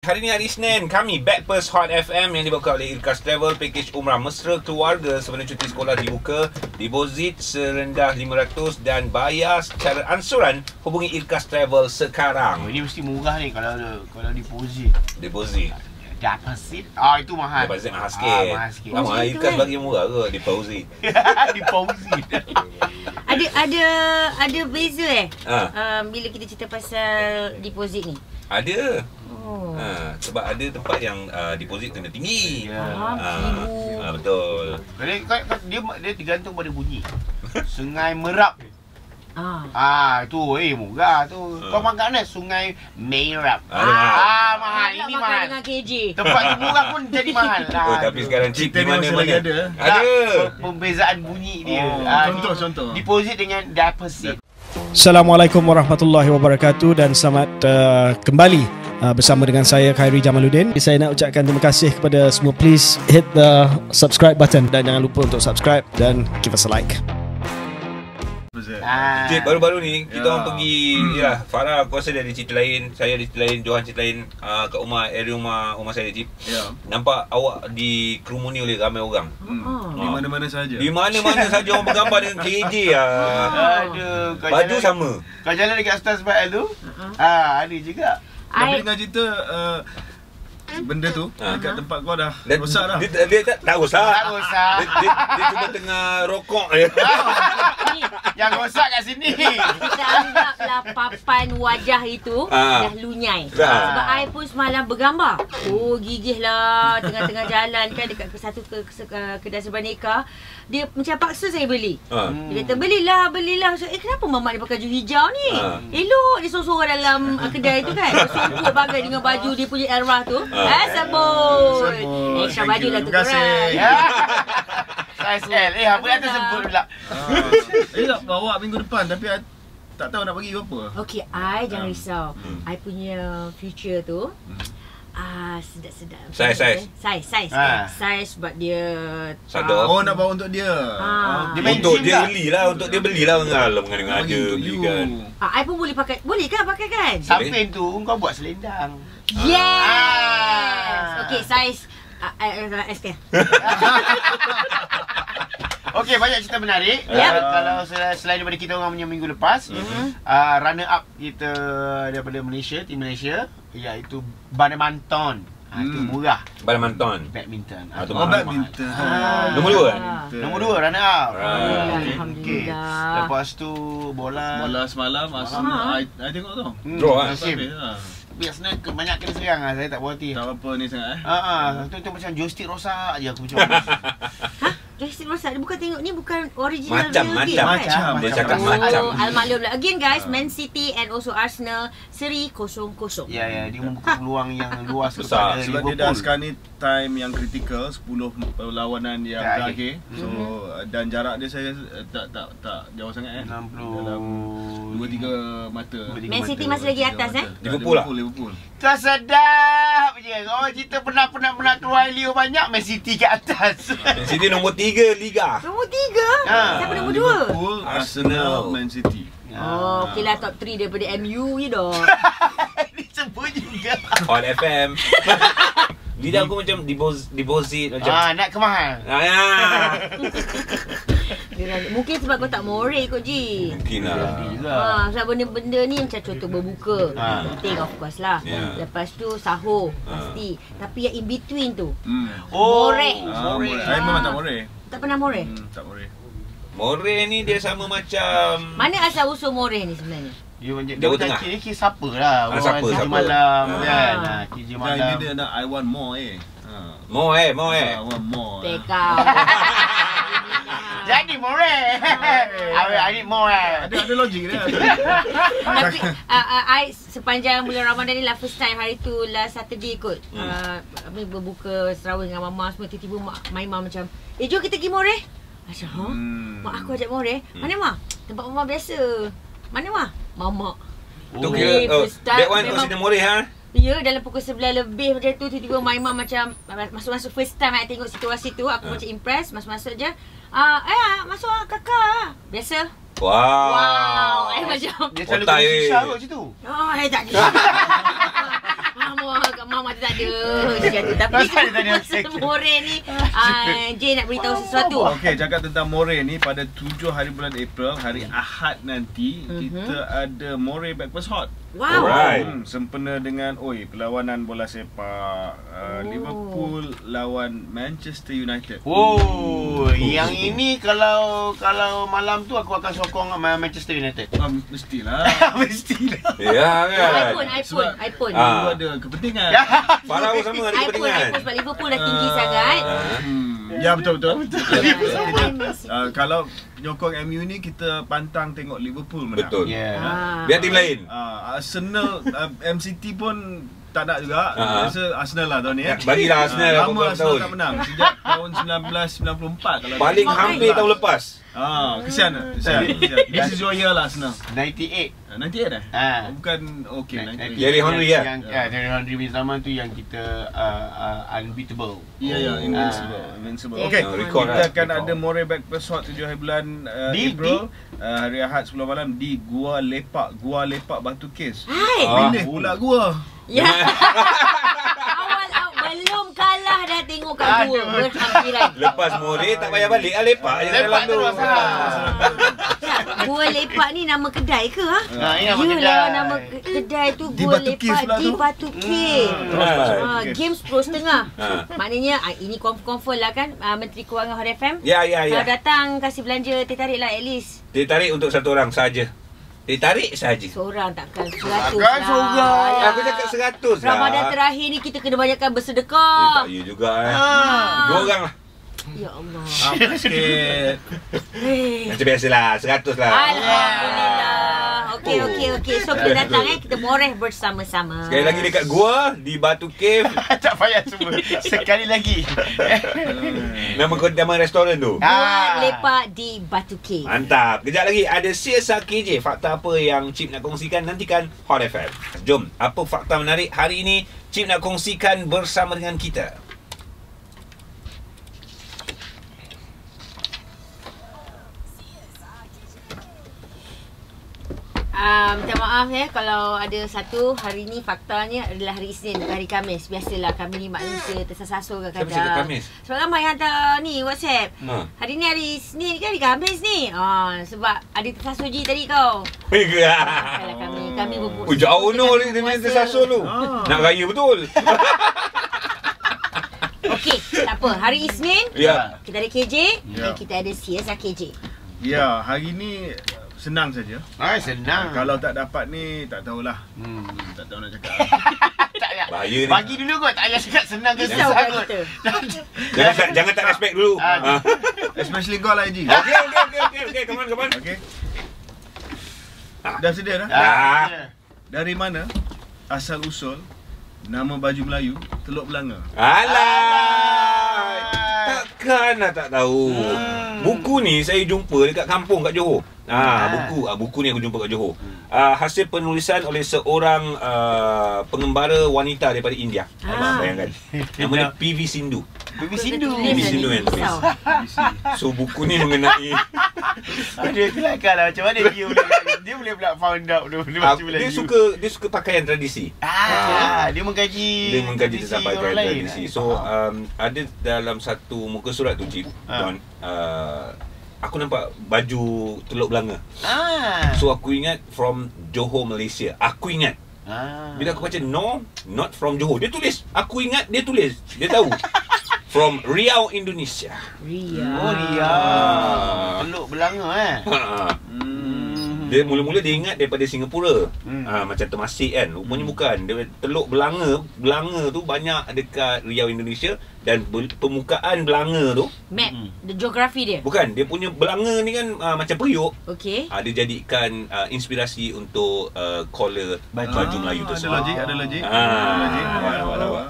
Hari ni hari Isnin, kami Backpast Hot FM yang dibawa oleh Irkas Travel. Pakej umrah mesra keluarga sebelum cuti sekolah dibuka. Deposit serendah 500 dan bayar secara ansuran. Hubungi Irkas Travel sekarang. Ini mesti murah ni kalau deposit. Deposit. Deposit. Itu mahal. Deposit mahal sikit. Mahal sikit. Lama Irkas bagi murah ke deposit? Deposit. Ada beza bila kita cerita pasal deposit ni? Ada. Sebab ada tempat yang deposit kena tinggi. Betul. Dia tergantung pada bunyi. Sungai Merap. Itu murah tu. Kau makan mana? Sungai Merap. Mahal. Ini mahal. Dengan KJ. Tempat tu murah pun jadi mahal. Tapi sekarang chip di mana-mana ada. Ada. Pembezaan bunyi dia. Contoh. Deposit dengan deposit. Assalamualaikum warahmatullahi wabarakatuh dan selamat kembali bersama dengan saya Khairi Jamaluddin. Saya nak ucapkan terima kasih kepada semua. Please hit the subscribe button dan jangan lupa untuk subscribe dan give us a like. Cik, baru-baru ni kita orang pergi Farah aku rasa dia ada cerita lain, saya ada cerita lain, Johan cerita lain kat area rumah saya Cik. Nampak awak dikerumuni oleh ramai orang. Di mana-mana saja. Di mana-mana saja orang bergambar dengan KJ Aduh, baju sama. Kau jalan dekat Stars Bail tu? Ada juga. Tapi dengan cerita benda tu dekat tempat kau dah rosak dah. Dia tak rosak. Tak rosak. Dia cuma tengah rokok je. Yang rosak kat sini. Kita anggaplah papan wajah itu dah lunyai. Sebab I pun semalam bergambar. Gigih lah tengah-tengah jalan kan dekat satu kedai Sebaneka. Dia macam paksa saya beli. Dia kata belilah. So, kenapa mamak dia pakai baju hijau ni? Elok dia sorang-sorang dalam kedai tu kan. Songkok bagai dengan baju dia punya era tu. Sabun. Extra baju lah tu korang. Saiz L. Apa yang tersebut pula? Nak bawa minggu depan tapi tak tahu nak bagi apa. Okay, I jangan risau. I punya future tu sedap-sedap. Saiz sebab dia Sadar. Nak bawa untuk dia. Untuk dia belilah, untuk dia belilah dengan ada beli kan. I pun boleh pakai. Boleh kan pakai kan? Samping tu kau buat selendang. Yes. Okay, saiz SK. Okey, banyak cerita menarik. Kalau selain daripada kita orang punya minggu lepas, runner up kita daripada Malaysia, tim Malaysia, iaitu badminton. Itu murah. Badminton. Badminton. Badminton. Nombor 2 kan? Nombor 2 runner up. Alhamdulillah. Lepas tu bola semalam Arsenal I tengok tu. Draw biasanya banyak kena serang saya tak puas hati. Tak apa ni sangat tu macam joystick rosak je aku macam. Joystick rosak. Dia bukan tengok ni bukan original Macam dia cakap macam. Al-maklum lah. Again guys, Man City and also Arsenal seri 0-0. Ya, dia membuka peluang yang luas besar. kepada Sebab Liverpool. dia dah sekarang ni time yang kritikal, 10 perlawanan yang terakhir. So dan jarak dia saya tak jauh sangat 60 dalam 2-3 mata. Man City masih lagi atas Liverpool. Tak sedap je. Orang cerita pernah keluar Leo banyak, Man City kat atas. Man City nombor 3 Liga. Nombor 3. Siapa nombor 2? Liverpool, Arsenal, Man City. Okey lah, top 3 daripada MU je dah. Disebut juga. Hot FM. Lidah aku macam deposit macam. Nak kemahal. Mungkin sebab kau tak more kot Ji. Mungkin lah. Sebab benda-benda ni macam contoh berbuka. Penting of course lah. Lepas tu sahur pasti. Tapi yang in between tu more. Saya memang tak more. Tak pernah more? Tak more. More ni dia sama macam. Mana asal usul more ni sebenarnya? Dia macam kira siapa lah. Siapa malam kan. Kerja malam. Dia nak I want more More. I want more. Tekau. Jadi more. I need more. Ada logik dia. Tapi I sepanjang bulan Ramadan ni lah first time hari tu last Saturday kot. Berbuka Sarawak dengan mama semua, tiba-tiba main macam, jom kita pergi more. Macam, mak aku ajak more. Mana mak? Tempat mama biasa. Mana mak? Mama. Tu kira that one consider more Ya, dalam pukul 11 lebih macam tu, tiba-tiba Maimah macam masuk-masuk first time I tengok situasi tu, aku macam impress, masuk-masuk je. Masuk kakak. Biasa. Wow. Macam dia selalu kena susah kot situ. tak. Mama tu tak ada jadi. Tapi More ni Jay nak beritahu sesuatu. Okey, cakap tentang More ni, pada 7 hari bulan April, hari Ahad nanti, kita ada More Breakfast Hot. Wow. Alright. Sempena dengan perlawanan bola sepak Liverpool lawan Manchester United. Yang ini kalau malam tu aku akan sokong Manchester United. Mestilah. Mestilah. Ya kan. iPhone. Itu ada kepentingan. Farah pun sama ada kepentingan. iPhone sebab Liverpool dah tinggi sangat. Ya, betul. Kalau penyokong MU ni, kita pantang tengok Liverpool menang. Betul. Yeah. Biar tim lain. Arsenal, MCT pun tak nak juga. Rasa Arsenal lah tahun ni. Bagilah Arsenal lama beberapa Arsenal tahun. tak menang sejak tahun 1994 kalau Paling hampir tahun lepas. kesian. This is your year lah Arsenal. 98. 98 dah? Bukan okey. Thierry Henry lah. Thierry Henry punya zaman tu yang kita unbeatable. Ya, Invincible. Okey, record kita lah. akan ada More Breakfast Hot 7 hari bulan April, hari Ahad 10 malam di Gua Lepak Batu Kes. Pilih pula gua. Ya. Awal belum kalah dah tengok kat gua berhampiran. Lepas More tak payah balik lah, lepak je dalam tu. Gua Lepak ni nama kedai ke? Ini nama kedai. Yalah, nama kedai tu Di Gua Batu Cave Lepak pula di tu. Batu Cave. Games Pro setengah. Maknanya ini confirm lah kan, Menteri Kewangan Hot FM. Ya. Kalau datang kasih belanja teh tarik lah at least. Dia tarik untuk satu orang saja. Dia tarik saja. Seorang takkan 100 Takkan lah. seorang. Aku cakap 100 lah. Ramadan terakhir ni kita kena banyakkan bersedekah. Tak ya juga Dua orang lah. Ya Allah. Sikit. Macam biasalah, 100 lah. Alhamdulillah. Okey. So kita datang kita moreh bersama-sama. Sekali lagi dekat gua di Batu Cave. Tak payah semua. Sekali lagi. Nama restoran tu. Gua Lepak di Batu Cave. Mantap. Kejap lagi ada CSR KJ. Fakta apa yang Cip nak kongsikan, nantikan Hot FM. Jom, apa fakta menarik hari ini Cip nak kongsikan bersama dengan kita. Minta maaf kalau ada satu hari ni faktanya adalah hari Isnin, bukan hari Khamis. Biasalah kami ni manusia tersasul kadang-kadang. Siapa cakap Khamis? Sebab ramai yang hantar ni WhatsApp. Hari ni hari Isnin kan, hari Khamis ni. Sebab ada tersasul je tadi kau. Kalau kami berbuk. Jauh dia main tersasul tu. Nak raya betul. Okey, tak apa. Hari Isnin kita ada KJ, kita ada CSR KJ. Ya, hari ni senang saja. Senang. Kalau tak dapat ni, tak tahulah. Tak tahu nak cakap. Tak payah. Bahaya ni. Bagi dulu kot. Tak payah cakap senang ke Risau susah kan kot. kita. Jangan tak respect dulu. Especially kau lah, Haji. Okey, come on. Okey. Dah sedia dah? Dari mana asal usul nama baju Melayu Teluk Belanga? Alah. Takkan lah tak tahu. Buku ni saya jumpa dekat kampung kat Johor. Buku ni aku jumpa kat Johor. Hasil penulisan oleh seorang pengembara wanita daripada India. Bayangkan. Namanya PV Sindhu. PV Sindhu yang tulis. So buku ni mengenai dia kelakar lah. Macam mana dia boleh pula found out dia suka pakaian tradisi. Dia mengkaji tentang pakaian tradisi. So ada dalam satu muka surat tu Cip, Don, aku nampak baju Teluk Belanga. So aku ingat from Johor, Malaysia. Aku ingat. Bila aku baca no, not from Johor. Dia tulis. Aku ingat dia tulis. Dia tahu. From Riau, Indonesia. Riau. Riau. Teluk Belanga Dia mula-mula dia ingat daripada Singapura. Macam Temasek kan. Rupanya bukan. Dia Teluk Belanga. Belanga tu banyak dekat Riau, Indonesia. Dan permukaan Belanga tu, Map, the geografi dia. bukan, dia punya Belanga ni kan macam periuk. Okey. Dia jadikan inspirasi untuk collar baju Melayu tu. Ada logik.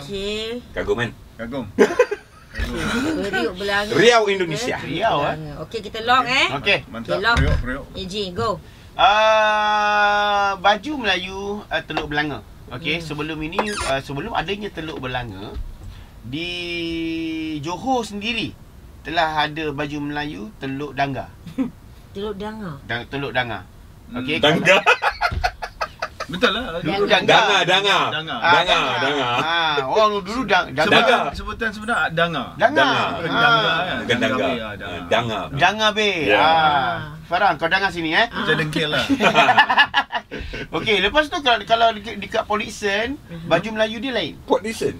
Okey. Kagum kan? Kagum. Periuk Belanga. Riau, Indonesia. Riau Okey, kita lock Okey. Mantap. Lock. Periuk. AJ, go. Baju Melayu Teluk Belanga. Okey, sebelum adanya Teluk Belanga, di Johor sendiri telah ada baju Melayu Teluk Danggar. Teluk Danggar. Teluk Danggar. Okey. Danggar. Betul lah. Dulu Danga. Orang dulu Danga. Sebutan sebenar Danga. Danga. Bukan Danga. Danga be. Farah, kau dengar sini Macam dengkil lah. Okey, lepas tu kalau dekat Polisen, baju Melayu dia lain. Port Dickson.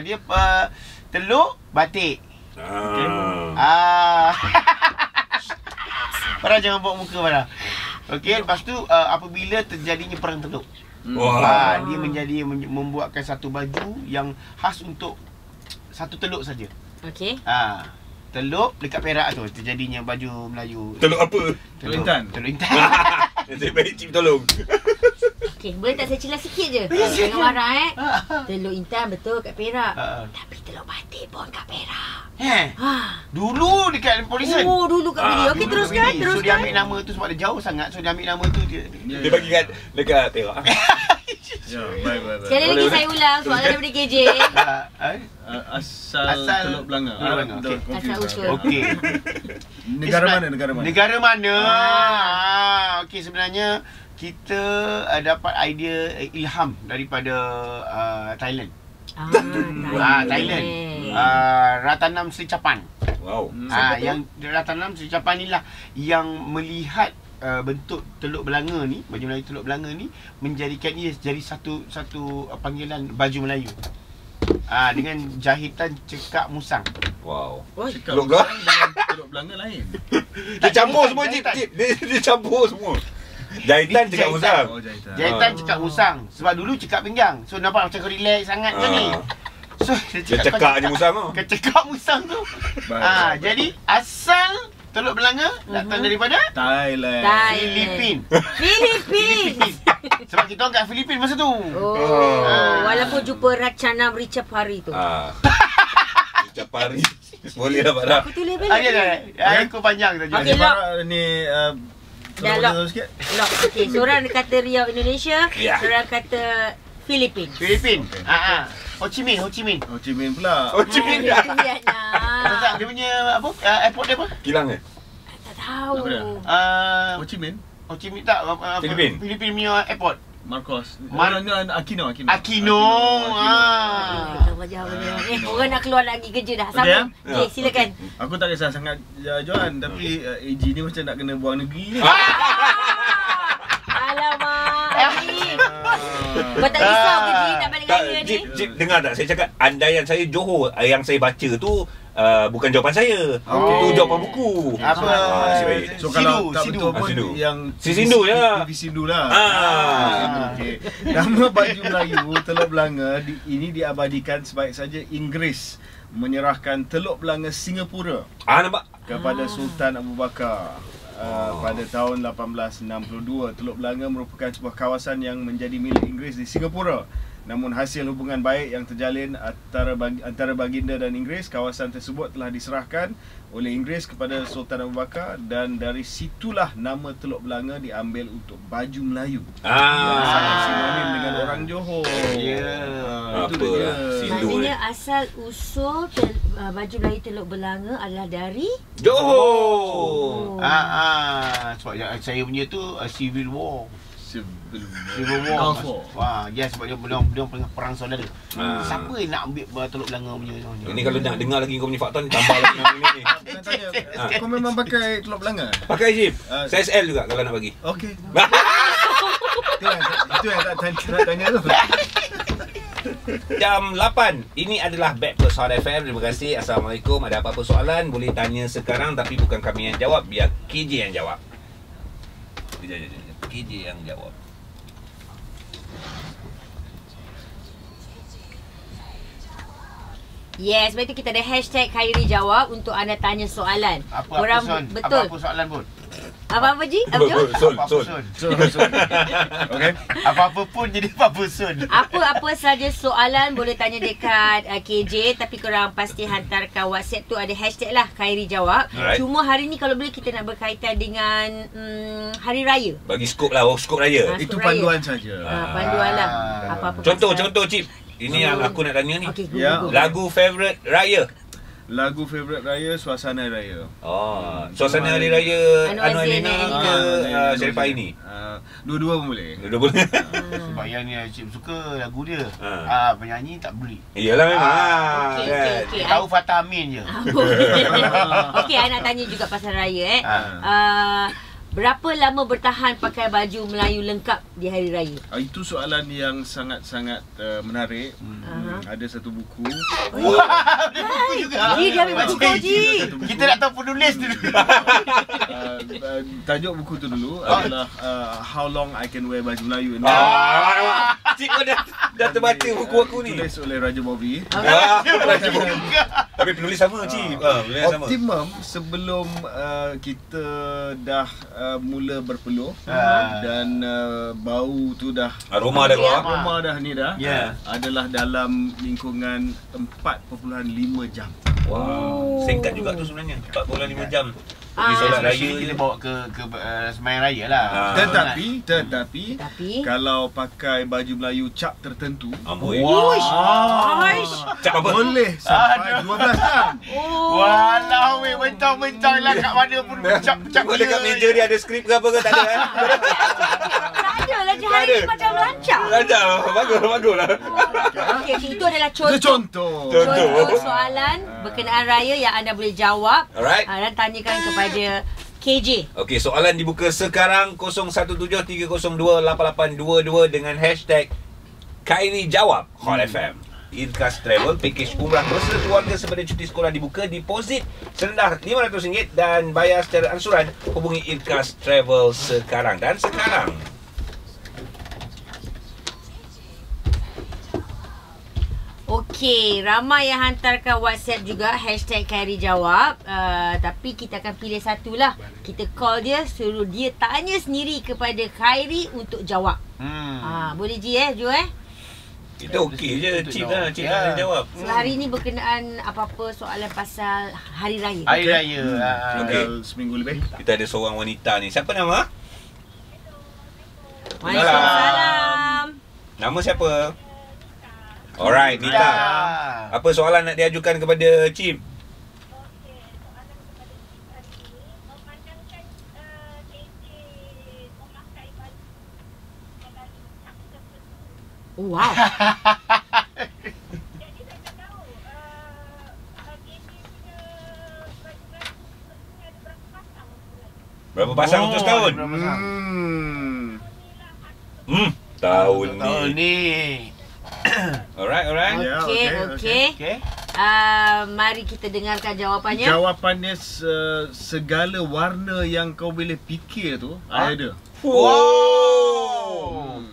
Dia teluk batik. Farah jangan buat muka Farah. Okey, lepas tu apabila terjadinya perang teluk. Dia membuatkan satu baju yang khas untuk satu teluk saja. Okey. Teluk dekat Perak tu terjadinya baju Melayu. Teluk apa? Teluk Intan. Teluk Intan. Saya baik Cip tolong. Okey, boleh tak saya celah sikit je? Jangan marah Teluk Intan betul kat Perak. Tapi Teluk Batik pun kat Perak. Dulu dekat Polisen. Oh, dulu kat Bili. Okey, teruskan. So dia ambil nama tu sebab dia jauh sangat. So dia ambil nama tu dia Dia bagi dekat Perak. Ya, baik. Sekali lagi saya ulang soalan daripada KJ. Asal Teluk Belanga. Asal usul. Okey. Negara mana? Okey, sebenarnya kita dapat idea ilham daripada Thailand. Thailand. Ratanam Sri Chapan. Wow. Yang Ratanam Sri Chapan inilah yang melihat bentuk Teluk Belanga ni, baju Melayu Teluk Belanga ni menjadikan ia jadi satu panggilan baju Melayu. Dengan jahitan cekak musang. Wow. Teluk Belanga lain. Dia campur semua Cip. Dia campur semua. Jahitan cekak musang. Jahitan cekak musang. Sebab dulu cekak pinggang. So nampak macam kau relax sangat kan ni. So dia cekak je musang tu. Cekak musang tu. Jadi asal Teluk Belanga datang daripada Thailand. Filipin. Sebab kita orang kat Filipin masa tu. Walaupun jumpa Ratchanam Richapari tu. Richapari. Boleh lah Farah. Aku tulis balik. Ikut panjang saja. Okey, lock. Ni Dah lock. Okey, seorang kata Riau Indonesia, seorang kata Filipin. Ho Chi Minh pula. Ho Chi Minh. Dia punya apa? Airport dia apa? Kilang ke? Tak tahu. Ho Chi Minh tak Filipin punya airport. Marcos. Aquino. Orang nak keluar lagi kerja dah. Sama. Okey, silakan. Aku tak kisah sangat Johan, tapi AG ni macam nak kena buang negeri ni. Alamak. Kau tak risau ke Ji nak balik raya ni? Cip, dengar tak? Saya cakap andaian saya Johor yang saya baca tu bukan jawapan saya. Itu jawapan buku. So kalau tak betul pun yang Sindu je lah. Sindu lah. Okey. Nama baju Melayu Teluk Belanga ini diabadikan sebaik saja Inggeris menyerahkan Teluk Belanga Singapura nampak? kepada Sultan Abu Bakar. Pada tahun 1862, Teluk Belanga merupakan sebuah kawasan yang menjadi milik Inggeris di Singapura. Namun hasil hubungan baik yang terjalin antara baginda dan Inggeris, kawasan tersebut telah diserahkan oleh Inggeris kepada Sultan Abu Bakar dan dari situlah nama Teluk Belanga diambil untuk baju Melayu. Yang sangat sinonim dengan orang Johor. Itu dia. Maksudnya asal usul baju Melayu Teluk Belanga adalah dari Johor. Sebab saya punya tu Civil War. Sebab dia pernah perang saudara. Siapa yang nak ambil Teluk Belanga punya ni? Ini kalau nak dengar lagi kau punya fakta ni, tambah lagi ni. Kau memang pakai Teluk Belanga? Pakai Jip. Saya SL juga kalau nak bagi. Okey. Itu yang tak tanya tu. Jam 8. Ini adalah Backpast Hot FM. Terima kasih. Assalamualaikum. Ada apa-apa soalan boleh tanya sekarang, tapi bukan kami yang jawab, biar KJ yang jawab. KJ yang jawab. Yes, sebab itu kita ada hashtag Khairi Jawab untuk anda tanya soalan. Apa soalan pun? Apa-apa Ji? Sun. Okey. Apa-apa pun jadi apa-apa Sun. Apa-apa saja soalan boleh tanya dekat KJ, tapi korang pasti hantarkan WhatsApp tu, ada hashtag lah Khairi Jawab. Cuma hari ni kalau boleh kita nak berkaitan dengan Hari Raya. Bagi skop lah, skop raya. Itu panduan saja. Panduan lah. Apa-apa Contoh Cip. Ini yang aku nak tanya ni. Okay, lagu favourite raya. Lagu favourite raya, Suasana Raya. Suasana Hari Raya Anu Alina ke Sharifah ini? Dua-dua pun boleh. Dua boleh. Sebab yang ni Cip suka lagu dia. Penyanyi tak beli. Iyalah memang. Okey. Tahu Fatah Amin je. Okey, I nak tanya juga pasal raya berapa lama bertahan pakai baju Melayu lengkap di hari raya? Itu soalan yang sangat-sangat menarik. Ada satu buku. Buku juga. Ji, dia ambil buku kau, Ji. Kita nak tahu penulis dulu. Tajuk buku tu dulu adalah How Long I Can Wear Baju Melayu. Cik kau dah terbaca buku aku ni. Tulis oleh Raja Bobby. Tapi penulis sama, Cik. Penulis sama. Optimum sebelum kita dah mula berpeluh dan bau tu dah Aroma dah keluar. aroma dah ni dah adalah dalam lingkungan 4.5 jam. Wow. Singkat juga tu sebenarnya. 4.5 jam. Pergi solat raya Especially kita je. bawa ke sembahyang raya lah. Tetapi kalau pakai baju Melayu cap tertentu Amboi. Cap apa? boleh sampai 12 jam. Walau weh, mentang-mentang lah kat mana pun cap Cuma dekat meja dia ada skrip ke apa ke? Tak ada kan? Tak ada lah, hari ni macam lancar. Lancar. Bagus lah. Okey, itu adalah contoh soalan berkenaan raya yang anda boleh jawab. Alright. Dan tanyakan kepada KJ. Okey, soalan dibuka sekarang 0173028822 dengan hashtag Khairi Jawab Hot FM. Irkas Travel, package umrah bersama keluarga sempena cuti sekolah dibuka. Deposit serendah RM500 dan bayar secara ansuran. Hubungi Irkas Travel sekarang. Dan sekarang Okey, ramai yang hantarkan WhatsApp juga hashtag Khairi Jawab. Tapi kita akan pilih satu lah. Kita call dia, suruh dia tanya sendiri kepada Khairi untuk jawab. Boleh Ji Jo kita okey je, Cik lah. Cik nak jawab. So hari ni berkenaan apa-apa soalan pasal hari raya. Hari raya. Tinggal seminggu lebih. Kita ada seorang wanita ni. Siapa nama? Waalaikumsalam. Nama siapa? Alright, Nita. Apa soalan nak diajukan kepada Cip? Oh, wow. Berapa pasang untuk setahun? Tahun ni. Alright. Okey. Mari kita dengarkan jawapannya. Jawapannya segala warna yang kau boleh fikir tu ada. Wow.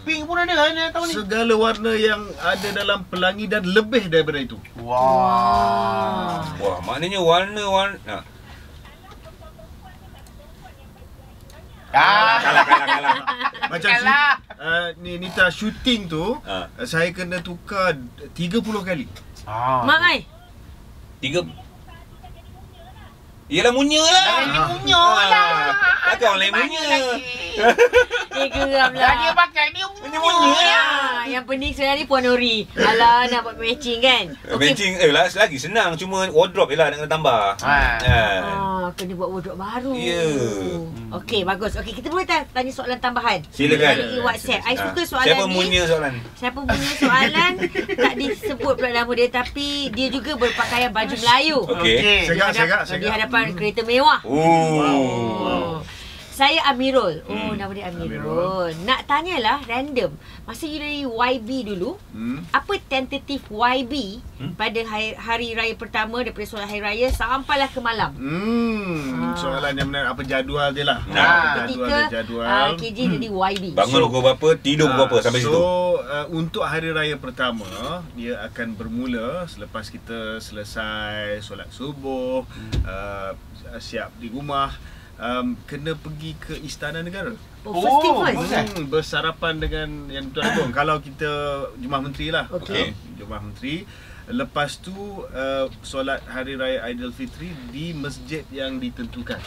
Pink pun ada kan tahun ni. Segala warna yang ada dalam pelangi dan lebih daripada itu. Wah, maknanya warna-warna. Kalah. Macam ni Nita shooting tu saya kena tukar 30 kali. Mak ai. 3. Yelah munya lah. Munya lah. Takkan orang lain munya. Geram lah. Dia pakai ni Munya lah. Yang penting sebenarnya ni Puan Nuri. Alah, nak buat matching kan? Matching lagi senang. Cuma wardrobe je lah nak kena tambah. Kena buat wardrobe baru. Ya. Okey, bagus. Okey, kita boleh tanya soalan tambahan. Silakan. Dari WhatsApp. I suka soalan Siapa ni. punya soalan? Siapa punya soalan tak disebut pula nama dia, tapi dia juga berpakaian baju Melayu. Okey. Segak. Di hadapan kereta mewah. Wow. Saya Amirul. Nama dia Amirul. Nak tanyalah random. Masa you dari YB dulu, apa tentatif YB pada hari raya pertama daripada solat hari raya sampailah ke malam? Soalan yang benar, apa jadual dia lah. Jadual KJ jadi YB. Bangun pukul berapa, tidur pukul berapa sampai situ? Untuk hari raya pertama, dia akan bermula selepas kita selesai solat subuh, siap di rumah. Kena pergi ke Istana Negara. Bersarapan dengan yang Tuan Agong. Kalau kita Jemaah Menteri lah. Jemaah Menteri. Lepas tu solat hari raya Aidilfitri di masjid yang ditentukan.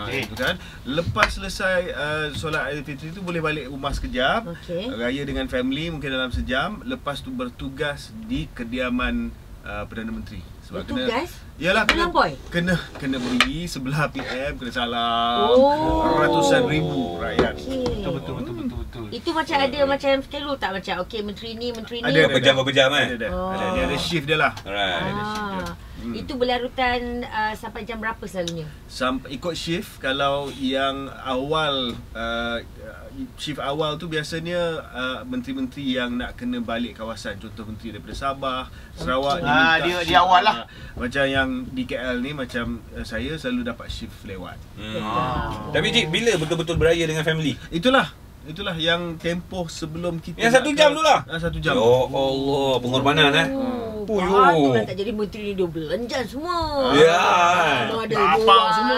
Itu kan. Lepas selesai solat Aidilfitri tu boleh balik rumah sekejap. Raya dengan family mungkin dalam sejam. Lepas tu bertugas di kediaman Perdana Menteri. Sebab tugas? Yalah, Melampaui? kena beri sebelah PM, kena salam ratusan ribu rakyat. Betul. Itu macam ada macam schedule tak, macam okey menteri ni Ada berjam-berjam kan? Ada. Dia ada shift dia lah. Alright. Itu berlarutan sampai jam berapa selalunya? Sampai ikut shift. Kalau yang awal shift awal tu biasanya menteri-menteri yang nak kena balik kawasan, contoh menteri daripada Sabah, Sarawak dia awal lah. Macam yang di KL ni, macam saya selalu dapat shift lewat. Tapi Cik, bila betul-betul beraya dengan family? Itulah yang tempoh sebelum kita. Yang 1 jam tu lah. 1 jam. Ya Allah, pengorbanan Patutlah tak jadi menteri ni, dia belanjan semua. Ya. Tapau semua.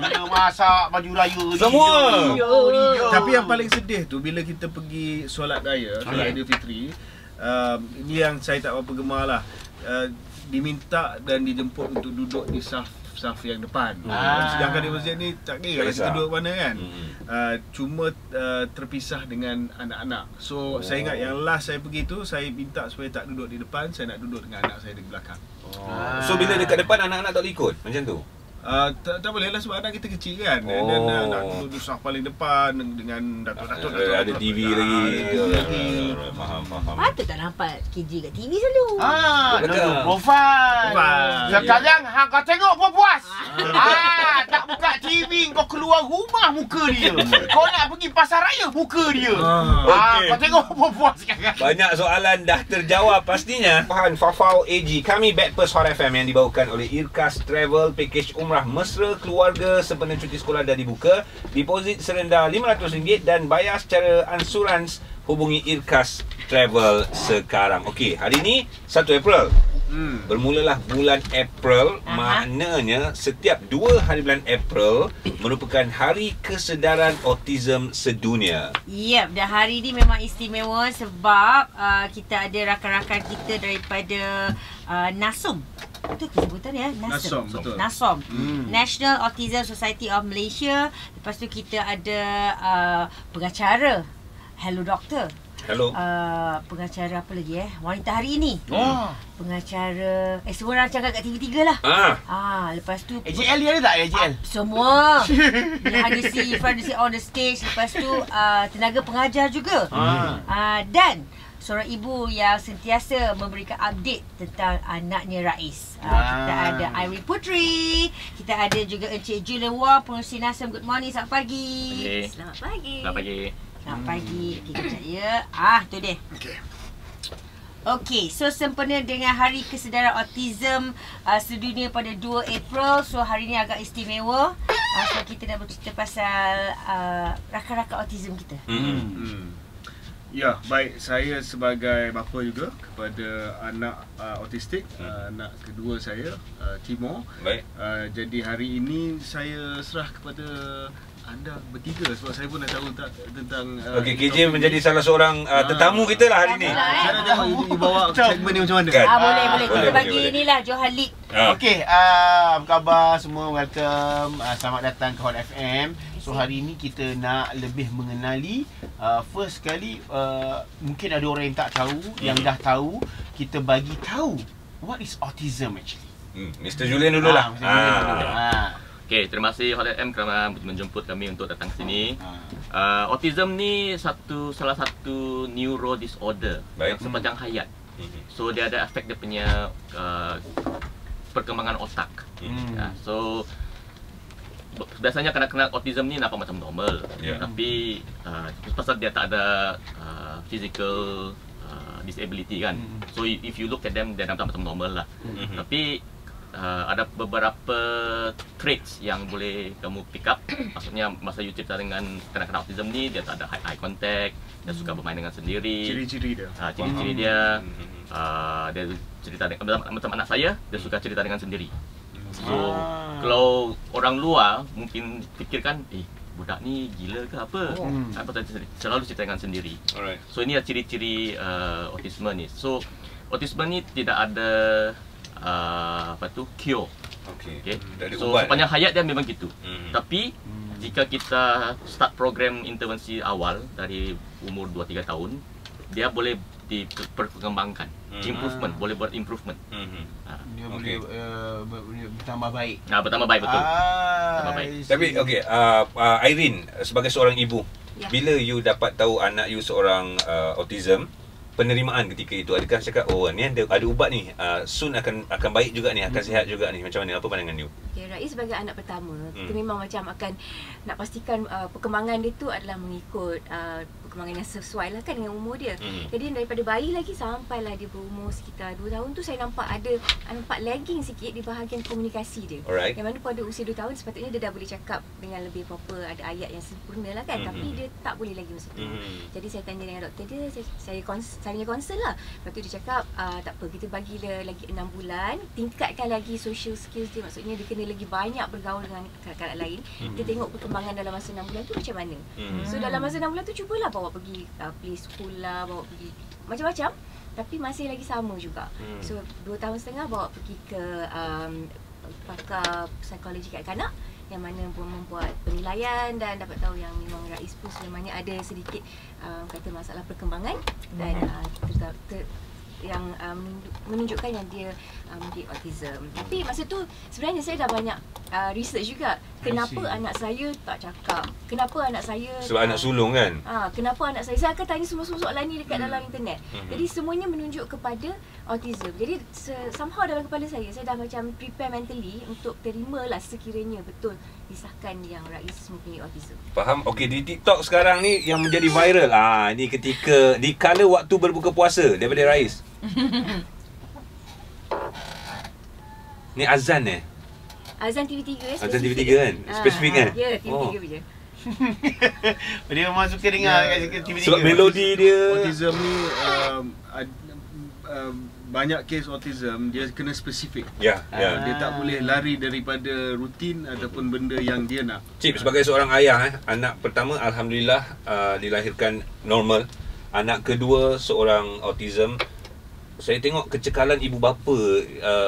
Dia masak baju raya semua. Tapi yang paling sedih tu bila kita pergi solat raya, solat Aidilfitri, ini yang saya tak berapa gemar lah. Diminta dan dijemput untuk duduk di saf yang depan. Sedangkan di masjid ni tak kira lah kita duduk mana kan. Cuma terpisah dengan anak-anak. So saya ingat yang last saya pergi tu, saya minta supaya tak duduk di depan, saya nak duduk dengan anak saya di belakang. So bila dekat depan anak-anak tak boleh ikut macam tu? Tak boleh lah sebab anak kita kecil kan. Dan nak duduk saf paling depan dengan datuk-datuk. Ada TV lagi. Faham. Patut tak nampak KJ kat TV selalu. Betul. Profile. Sekarang kau tengok puas. Tak buka TV, kau keluar rumah muka dia. Kau nak pergi pasar raya, muka dia. Kau tengok puas sekarang. Banyak soalan dah terjawab pastinya. Bahan Fafau AG, kami Backpers Hot FM yang dibawakan oleh Irkas Travel, package umrah mesra keluarga sempena cuti sekolah dah dibuka. Deposit serendah RM500 dan bayar secara ansurans. Hubungi Irkas Travel sekarang. Okey, hari ni 1 April. Bermulalah bulan April. Maknanya setiap 2 hari bulan April merupakan Hari Kesedaran Autism Sedunia. Yep, dan hari ni memang istimewa sebab kita ada rakan-rakan kita daripada NASOM. Betul ke sebutan ya? NASOM, betul. NASOM. National Autism Society of Malaysia. Lepas tu kita ada pengacara. Hello Doktor. Hello. Pengacara apa lagi Wanita Hari Ini. Pengacara semua orang cakap kat TV3 lah. Lepas tu AJL dia ada tak AJL? Semua. Dia ada si on the stage. Lepas tu tenaga pengajar juga. Dan seorang ibu yang sentiasa memberikan update tentang anaknya Rais. Kita ada Irene Putri. Kita ada juga Encik Julian Wong, pengurusi NASOM. Good morning, selamat pagi. Selamat pagi. Selamat pagi. Kejap ya. Tu dia. Okey, so sempena dengan Hari Kesedaran Autism Sedunia pada 2 April. So hari ni agak istimewa. So kita nak bercerita pasal rakan-rakan autism kita. Ya, baik. Saya sebagai bapa juga kepada anak autistik, anak kedua saya, Timur. Baik. Jadi hari ini saya serah kepada anda bertiga sebab saya pun nak tahu tentang Okey, KJ menjadi salah seorang tetamu kita lah hari ni. Saya nak tengok you bawa segmen ni macam mana. Boleh. Kita bagi inilah Johan League. Okey, apa khabar semua? Welcome. Selamat datang ke Hot FM. So hari ni kita nak lebih mengenali first kali mungkin ada orang yang tak tahu, yang dah tahu, kita bagi tahu what is autism actually. Mr. Julian dululah. Okay, terima kasih Hot FM kerana menjemput kami untuk datang sini. Autism ni salah satu neuro disorder yang sepanjang hayat. So dia ada efek dia punya perkembangan otak. So biasanya kanak-kanak autism ni nampak macam normal, tapi pasal dia tak ada physical disability kan. So if you look at them, dia nampak macam normal lah. Tapi ada beberapa traits yang boleh kamu pick up. Maksudnya masa you cerita dengan kanak-kanak autism ni, dia tak ada eye contact, dia suka bermain dengan sendiri. Ciri-ciri dia. Ciri-ciri dia. Dia cerita dengan macam anak saya, dia suka cerita dengan sendiri. So kalau orang luar mungkin fikirkan, budak ni gila ke apa? Selalu cerita dengan sendiri. So ini ciri-ciri autisme ni. So autisme ni tidak ada cure. Okay. So sepanjang hayat dia memang gitu. Tapi jika kita start program intervensi awal dari umur 2-3 tahun, dia boleh diperkembangkan. Improvement, boleh buat improvement. Dia boleh bertambah baik. Bertambah baik, betul. Bertambah baik. Tapi okey, Irene sebagai seorang ibu, bila you dapat tahu anak you seorang autism, penerimaan ketika itu, adakah cakap ni ada ubat ni, soon akan baik juga ni, akan sihat juga ni, macam mana, apa pandangan you? Okay, Rais sebagai anak pertama, kita memang macam akan nak pastikan perkembangan dia tu adalah mengikut perkembangan yang sesuai lah kan dengan umur dia. Jadi daripada bayi lagi sampailah dia berumur sekitar 2 tahun tu, saya nampak lagging sikit di bahagian komunikasi dia. Alright. Yang mana pada usia 2 tahun sepatutnya dia dah boleh cakap dengan lebih proper, ada ayat yang sempurna lah kan, tapi dia tak boleh lagi masa tu. Jadi saya tanya dengan doktor dia, saya concern lah. Lepas tu dia cakap tak apa, kita bagi dia lagi 6 bulan, tingkatkan lagi social skills dia, maksudnya dia kena lagi banyak bergaul dengan kanak-kanak lain. Kita tengok perkembangan dalam masa 6 bulan tu macam mana. So dalam masa 6 bulan tu cubalah bawa pergi play school lah, bawa pergi macam-macam, tapi masih lagi sama juga. So 2 tahun setengah bawa pergi ke pakar psikologi kanak-kanak yang mana pun membuat penilaian dan dapat tahu yang memang Rais pun sebenarnya ada sedikit kata masalah perkembangan dan yang menunjukkan yang dia mungkin autism. Tapi masa tu sebenarnya saya dah banyak research juga. Kenapa anak saya tak cakap? Kenapa anak saya sebab anak sulung kan? Kenapa anak saya akan tanya semua soalan ni dekat dalam internet. Jadi semuanya menunjuk kepada autism. Jadi somehow dalam kepala saya dah macam prepare mentally untuk terimalah sekiranya betul disahkan yang Rais mempunyai autism. Faham? Okey, di TikTok sekarang ni yang menjadi viral ni ketika di kala waktu berbuka puasa daripada Rais. Ni azan Azan TV3 Azan TV3 kan? Spesifik kan? Ya, TV3 je. Dia memang suka dengar kat TV3. Sebab melodi dia. Autism ni banyak kes autism dia kena spesifik. Dia tak boleh lari daripada rutin ataupun benda yang dia nak. Cip, sebagai seorang ayah anak pertama alhamdulillah dilahirkan normal. Anak kedua seorang autism. Saya tengok kecekalan ibu bapa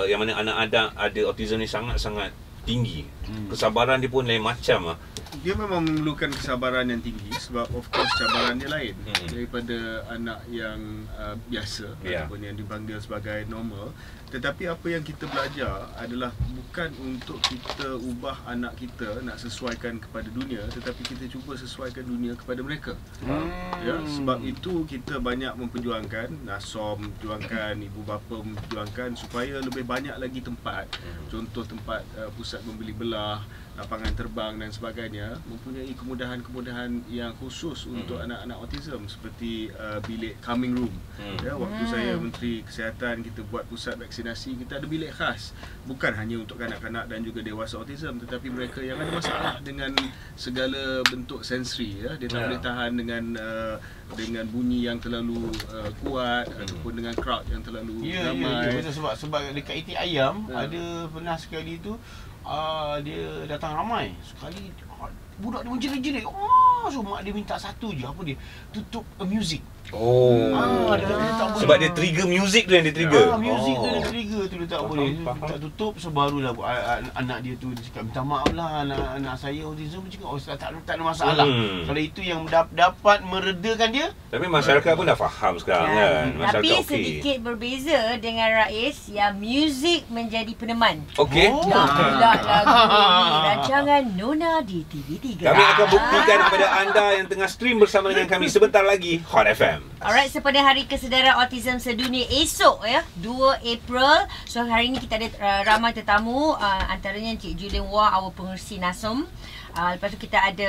yang mana anak-anak ada autism ni sangat-sangat tinggi. Kesabaran dia pun lain macam Dia memang memerlukan kesabaran yang tinggi sebab of course cabaran dia lain daripada anak yang biasa ataupun yang dipanggil sebagai normal. Tetapi apa yang kita belajar adalah bukan untuk kita ubah anak kita nak sesuaikan kepada dunia, tetapi kita cuba sesuaikan dunia kepada mereka. Sebab itu kita banyak memperjuangkan, NASOM memperjuangkan, ibu bapa memperjuangkan supaya lebih banyak lagi tempat, contoh tempat pusat membeli belah, lapangan terbang dan sebagainya, mempunyai kemudahan-kemudahan yang khusus untuk anak-anak autism seperti bilik calming room. Waktu saya Menteri Kesihatan, kita buat pusat vaksinasi, kita ada bilik khas bukan hanya untuk kanak-kanak dan juga dewasa autism, tetapi mereka yang ada masalah dengan segala bentuk sensori. Dia tak boleh tahan dengan bunyi yang terlalu kuat ataupun dengan crowd yang terlalu ramai. Sebab dekat itik ayam ada pernah sekali tu dia datang ramai. Sekali budak dia menjerit-jerit. So mak dia minta satu je, apa dia? Tutup music. Sebab dia trigger music tu yang dia trigger. Music tu dia trigger tu, dia tak boleh. Tak tutup, so barulah anak dia tu dia cakap minta maaf lah, anak saya autism. Dia cakap tak ada masalah. Kalau itu yang dapat meredakan dia. Tapi masyarakat pun dah faham sekarang kan. Tapi sedikit berbeza dengan Rais yang music menjadi peneman. Okey. Pula lagu rancangan Nona di TV3. Kami akan buktikan kepada anda yang tengah stream bersama dengan kami sebentar lagi Hot FM. Alright, sepada Hari Kesedaran Autism Sedunia esok 2 April. So hari ini kita ada ramai tetamu, antaranya Encik Julian Wah, our pengerusi NASOM. Lepas tu kita ada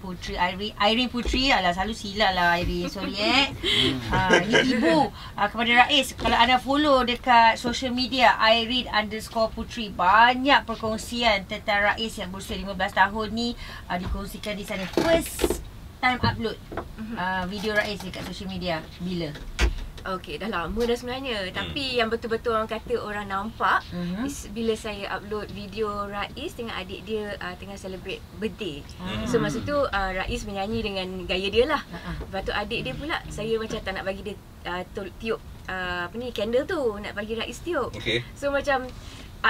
Putri Irene Putri. Selalu silap lah Irene, sorry ini ibu kepada Rais. Kalau anda follow dekat social media Irene_Putri, banyak perkongsian tentang Rais yang berusia 15 tahun ni dikongsikan di sana. First time upload video Rais dekat social media bila? Okey, dah lama dah sebenarnya. Tapi yang betul-betul orang kata orang nampak bila saya upload video Rais dengan adik dia tengah celebrate birthday. So masa tu Rais menyanyi dengan gaya dia lah. Lepas tu adik dia pula, saya macam tak nak bagi dia tiup candle tu, nak bagi Rais tiup. So macam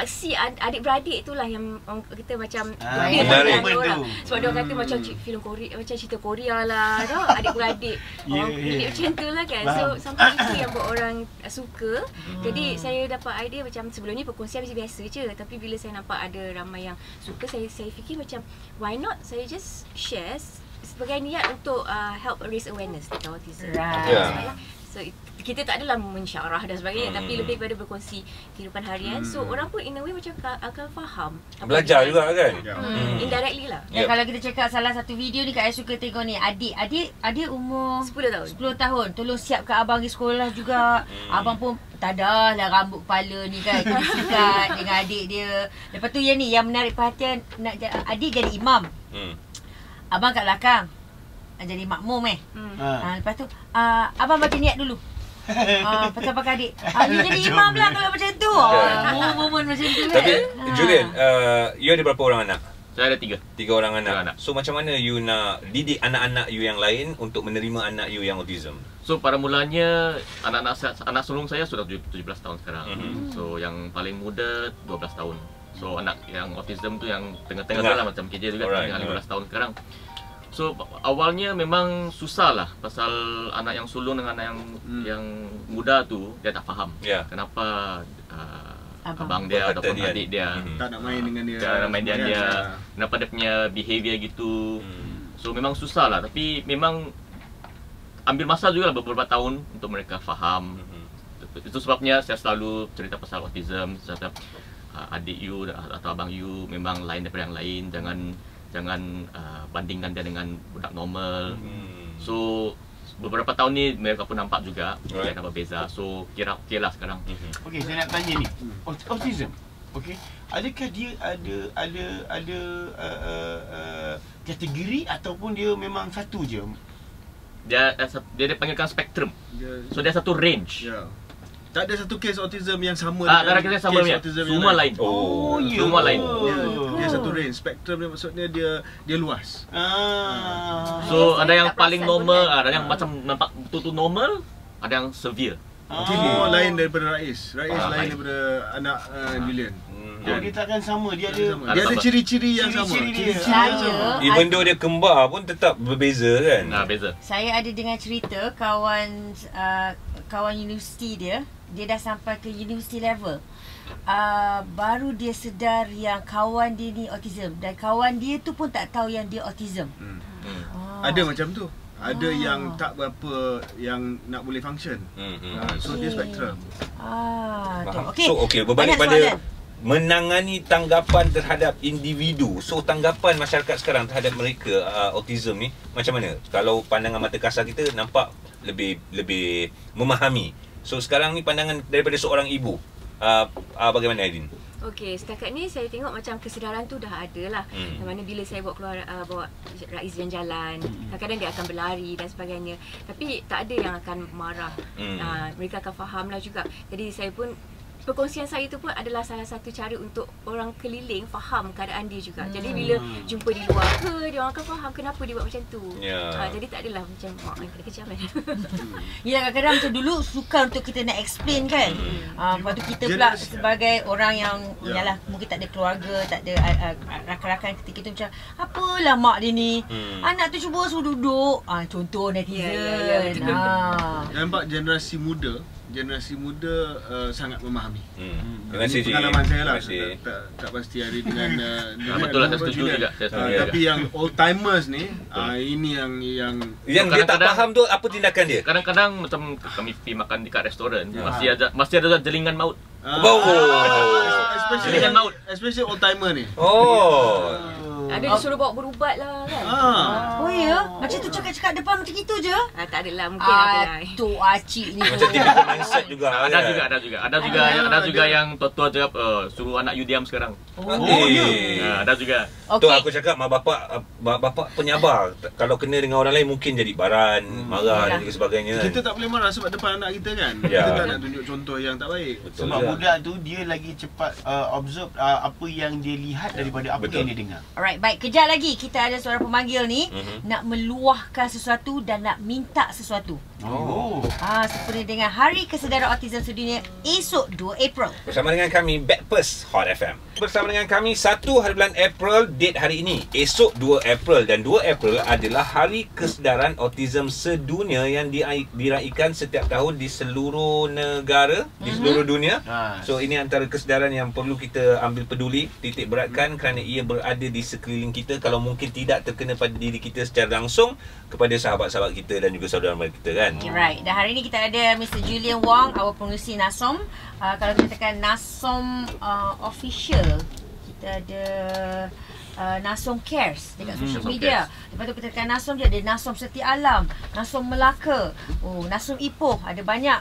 aksi adik-beradik itulah yang kita macam menarik orang. Sebab dia kata macam filem Korea, macam cerita Korea lah, tau, adik-beradik. Macam tu lah kan. So sampai itu yang buat orang suka. Jadi saya dapat idea macam sebelum ni perkongsian biasa je, tapi bila saya nampak ada ramai yang suka, saya fikir macam why not saya just share sebagai niat untuk help raise awareness tentang autism. So kita tak adalah mensyarah dan sebagainya, tapi lebih kepada berkongsi kehidupan harian. So orang pun in a way macam akan faham. Belajar juga kan? Indirectly lah. Dan kalau kita cakap salah satu video ni Kak Ai suka tengok ni, adik umur 10 tahun. Tolong siapkan abang pergi sekolah juga. Abang pun tak dah lah rambut kepala ni kan, sikat dengan adik dia. Lepas tu yang ni yang menarik perhatian, nak adik jadi imam. Abang kat belakang jadi makmum lepas tu abang baca niat dulu. Pasal pakai adik you jadi imam lah kalau macam tu. Momen macam tu kan. Tapi Julian, you ada berapa orang anak? Saya ada 3 orang anak. anak. So macam mana you nak didik anak-anak you yang lain untuk menerima anak you yang autism? So pada mulanya anak sulung saya sudah 17 tahun sekarang. So yang paling muda 12 tahun. So anak yang autism tu yang tengah-tengah lah macam KJ juga, dengan 15 tahun sekarang. So awalnya memang susah lah pasal anak yang sulung dengan anak yang muda tu dia tak faham kenapa abang dia ataupun adik dia tak nak main dengan dia. Tak nak main dengan dia. Kenapa dia punya behaviour gitu. So memang susah lah, tapi memang ambil masa juga lah beberapa tahun untuk mereka faham. Itu sebabnya saya selalu cerita pasal autism. Saya kata adik you atau abang you memang lain daripada yang lain. Jangan bandingkan dia dengan budak normal. So beberapa tahun ni mereka pun nampak juga dia nampak beza. So kira okey lah sekarang. Okey, saya nak tanya ni. Autism. Okey. Adakah dia ada kategori ataupun dia memang satu je? Dia dipanggilkan spektrum. So dia satu range. Tak ada satu kes autism yang sama tak ada kes sama punya. Semua lain. Semua lain. Dia satu range. Spektrum dia maksudnya dia luas. So ada yang paling normal, ada yang macam nampak betul-betul normal, ada yang severe. Dia lain daripada Rais lain daripada anak Julian. Dia takkan sama, dia ada ciri-ciri yang sama. Even though dia kembar pun tetap berbeza kan? Beza. Saya ada dengar cerita kawan universiti dia dah sampai ke university level. Baru dia sedar yang kawan dia ni autism, dan kawan dia tu pun tak tahu yang dia autism. Ada macam tu. Ada yang tak berapa yang nak boleh function. So dia spektrum. So berbalik pada menangani tanggapan terhadap individu. So tanggapan masyarakat sekarang terhadap mereka autism ni macam mana? Kalau pandangan mata kasar kita nampak lebih memahami. So sekarang ni pandangan daripada seorang ibu, bagaimana Aidin? Okey, setakat ni saya tengok macam kesedaran tu dah ada lah. Yang mana bila saya bawa Rais jalan-jalan, kadang-kadang dia akan berlari dan sebagainya. Tapi tak ada yang akan marah. Mereka akan faham lah juga. Jadi saya pun, perkongsian saya tu pun adalah salah satu cara untuk orang keliling faham keadaan dia juga. Jadi bila jumpa di luar dia orang akan faham kenapa dia buat macam tu. Jadi tak adalah macam mak kena kejam kan. Ya, kadang-kadang macam dulu sukar untuk kita nak explain kan. Lepas tu kita pula sebagai orang yang yalah mungkin tak ada keluarga, tak ada rakan-rakan ketika itu macam apalah mak dia ni. Anak tu cuba suruh duduk. Contoh netizen. Nampak generasi muda sangat memahami. Ini pengalaman saya lah. Tak pasti hari dengan betul lah, saya setuju juga. Tapi yang old timers ni ini yang dia tak faham tu apa tindakan dia. Kadang-kadang macam kami pergi makan dekat restoran, masih ada jelingan maut. Jelingan maut, especially old timer ni. Ada disuruh bawa berubat lah kan. Oh ya? Macam tu cakap depan macam itu je? Tak adalah, mungkin adalah. Tu acik ni. Macam typical mindset juga. Ada juga yang tua-tua cakap suruh anak you diam sekarang. Ada juga. Tu aku cakap mak bapak penyabar. Kalau kena dengan orang lain mungkin jadi baran, marah dan sebagainya. Kita tak boleh marah sebab depan anak kita kan. Kita tak nak tunjuk contoh yang tak baik. Sebab budak tu dia lagi cepat observe apa yang dia lihat daripada apa yang dia dengar. Alright, baik. Kejap lagi kita ada seorang pemanggil ni nak meluahkan sesuatu dan nak minta sesuatu. Sempena dengan Hari Kesedaran Autism Sedunia esok 2 April. Bersama dengan kami Backpast Hot FM. Bersama dengan kami 1 hari bulan April, date hari ini. Esok 2 April dan 2 April adalah Hari Kesedaran Autism Sedunia yang diraikan setiap tahun di seluruh negara, di seluruh dunia. So ini antara kesedaran yang perlu kita ambil peduli, titik beratkan kerana ia berada di sekeliling kita. Kalau mungkin tidak terkena pada diri kita secara langsung, kepada sahabat-sahabat kita dan juga saudara mara kita kan. Right. Dan hari ini kita ada Mr. Julian Wong, our pengurusi NASOM. Kalau kita tekan NASOM official, kita ada NASOM Cares dekat social media. Lepas tu kita tekan NASOM, dia ada NASOM Seti Alam, NASOM Melaka, NASOM Ipoh. Ada banyak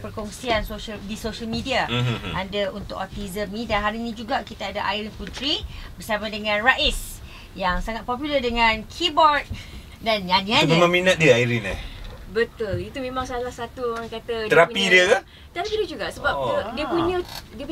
perkongsian di social media ada untuk autism ni. Dan hari ni juga kita ada Irene Putri bersama dengan Rais yang sangat popular dengan keyboard dan nyanyiannya. Itu memang minat dia Irene Betul, itu memang salah satu orang kata terapi dia ke? Terapi dia juga sebab dia punya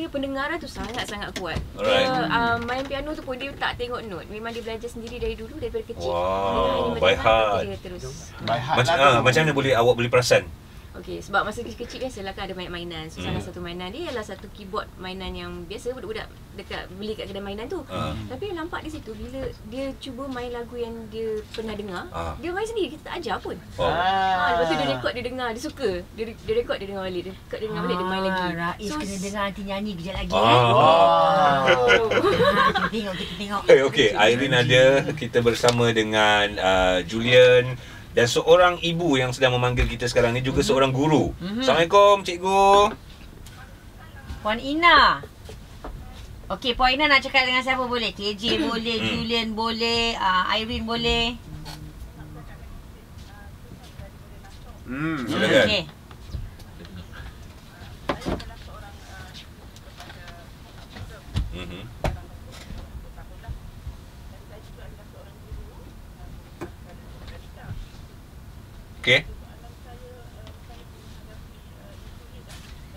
pendengaran tu sangat-sangat kuat. Alright. Dia main piano tu pun dia tak tengok note. Memang dia belajar sendiri dari dulu, daripada kecil. Wow, by heart. Dia terus. Macam mana awak boleh perasan? Okey, sebab masa kecil-kecil biasalah kan ada banyak mainan. So salah satu mainan dia ialah satu keyboard mainan yang biasa budak-budak dekat beli kat kedai mainan tu. Tapi nampak di situ bila dia cuba main lagu yang dia pernah dengar, dia main sendiri, kita tak ajar pun. Lepas tu dia rekod, dia dengar, dia suka. Dia rekod, dia dengar balik, dia rekod, dia dengar balik, dia main lagi. Rais kena dengar nanti nyanyi kejap lagi. Kita tengok. Okey, Irene ada, kita bersama dengan Julian dan seorang ibu yang sedang memanggil kita sekarang ni juga seorang guru. Assalamualaikum cikgu. Puan Ina. Okey, Puan Ina nak cakap dengan siapa boleh? KJ boleh, Julian boleh, Irene boleh. Silakan. Okey. Okey.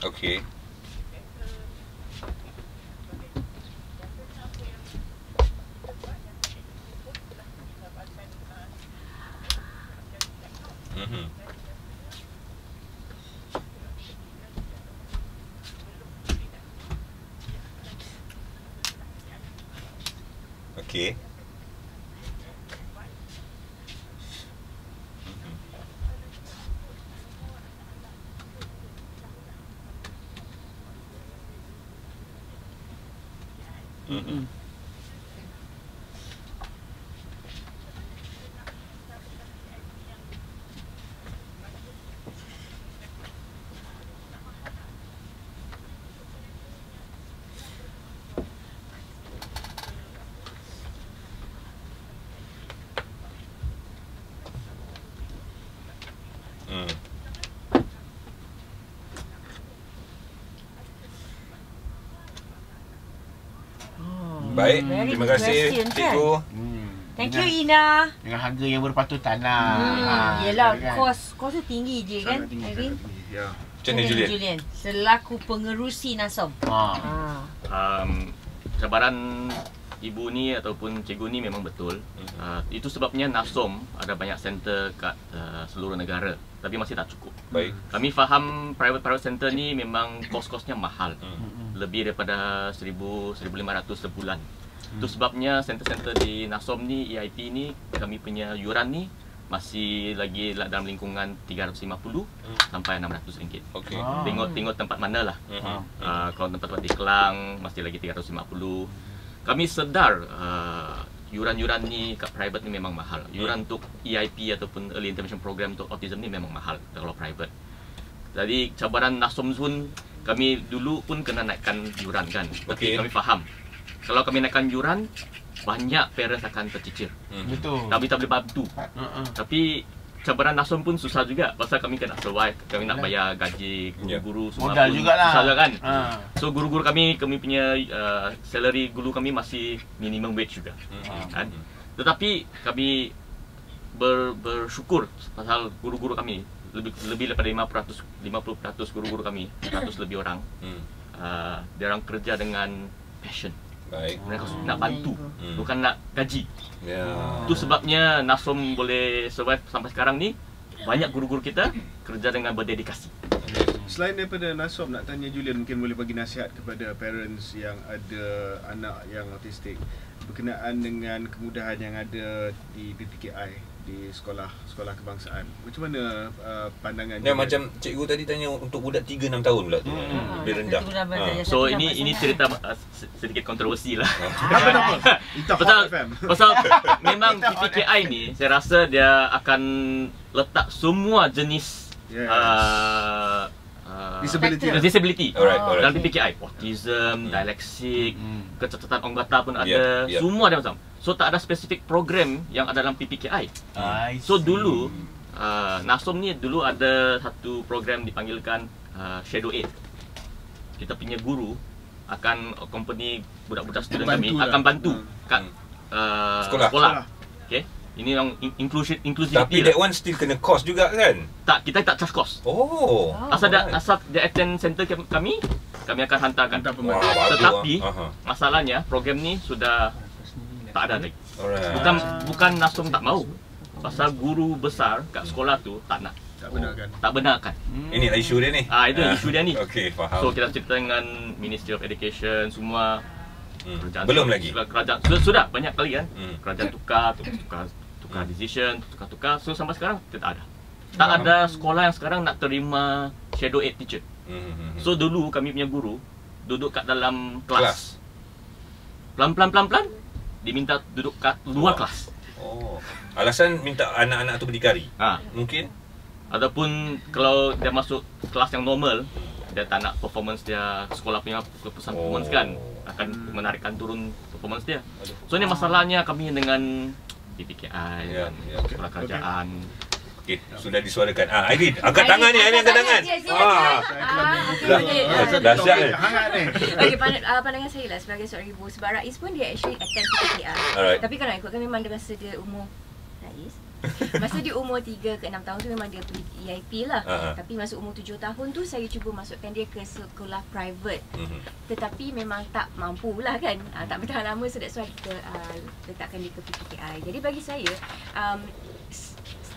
Okey. Okey. Baik, terima kasih cikgu. Thank you Ina. Dengan harga yang berpatutan lah. Yelah, kos tu tinggi je kan Irene? Ya. Macam mana Julian? Selaku pengerusi NASOM. Cabaran ibu ni ataupun cikgu ni memang betul. Itu sebabnya NASOM ada banyak center kat seluruh negara, tapi masih tak cukup. Baik. Kami faham private center ni memang kos-kosnya mahal. Lebih daripada 1,500 sebulan. Itu sebabnya center-center di NASOM ni, EIP ni, kami punya yuran ni masih lagi dalam lingkungan 350 sampai 600 ringgit. Okey. Tengok tempat mana lah. Kalau tempat-tempat di Kelang masih lagi 350. Kami sedar yuran-yuran ni kat private ni memang mahal. Yuran untuk EIP ataupun Early Intervention Program untuk autism ni memang mahal kalau private. Jadi cabaran NASOM pun kami dulu pun kena naikkan yuran kan. Tapi kami faham kalau kami naikkan yuran, banyak parents akan tercicir. Betul. Kami tak boleh bantu. Tapi cabaran NASOM pun susah juga pasal kami kena survive. Kami nak bayar gaji guru-guru semua modal pun jugalah. susah juga kan. So guru-guru kami punya salary guru kami masih minimum wage juga. Kan? Tetapi kami bersyukur pasal guru-guru kami lebih daripada 50% guru-guru kami, 100 lebih orang. Dia orang kerja dengan passion. Baik. Mereka nak bantu, bukan nak gaji. Itu sebabnya Nasom boleh survive sampai sekarang ni. Banyak guru-guru kita kerja dengan berdedikasi. Selain daripada Nasom, nak tanya Julian, mungkin boleh bagi nasihat kepada parents yang ada anak yang autistik berkenaan dengan kemudahan yang ada di PPKI di sekolah kebangsaan. Macam mana pandangan macam cikgu tadi tanya untuk budak 3-6 tahun pula tu. Lebih rendah. So ini cerita sedikit kontroversi lah. Apa? Pasal memang PPKI ni saya rasa dia akan letak semua jenis disability dalam PPKI. Autism, dyslexia, kecacatan orang bata pun ada. Semua dia macam. So tak ada spesifik program yang ada dalam PPKI. So dulu Nasom ni dulu ada satu program dipanggilkan Shadow Aid. Kita punya guru akan accompany budak-budak student kami akan bantu kat sekolah. Okay. Ini yang inclusivity. Tapi that one still kena cost juga kan? Tak, kita tak charge cost. Asal dia attend center kami akan hantarkan. Tetapi masalahnya program ni sudah tak ada lagi. Bukan Nasom tak mau. Pasal guru besar kat sekolah tu tak nak. Tak benarkan. Inilah isu dia ni. Itu isu dia ni. Okey, faham. So kita cerita dengan Ministry of Education semua. Belum lagi. Kerajaan sudah banyak kali kan. Kerajaan tukar decision, tukar. So sampai sekarang tak ada. Tak ada sekolah yang sekarang nak terima shadow aid teacher. So dulu kami punya guru duduk kat dalam kelas. Pelan-pelan diminta duduk kat luar kelas. Alasan minta anak-anak tu berdikari. Mungkin. Ataupun kalau dia masuk kelas yang normal, dia tak nak performance dia, sekolah punya keputusan performance kan akan menarikkan turun performance dia. So ni masalahnya kami dengan PPKI, sekolah kerajaan. Okey, sudah disuarakan. Aidin, angkat tangan ni, Aidin angkat tangan. Dahsyat ni. Okey, pandangan saya lah sebagai seorang ibu, sebab Rais pun dia actually attend PPKI. Tapi kalau ikutkan memang dia masa dia umur Rais, masa dia umur 3 ke 6 tahun tu memang dia pergi EIP lah. Tapi masa umur 7 tahun tu saya cuba masukkan dia ke sekolah private. Tetapi memang tak mampu lah kan. Tak bertahan lama, so that's why kita letakkan dia ke PPKI. Jadi bagi saya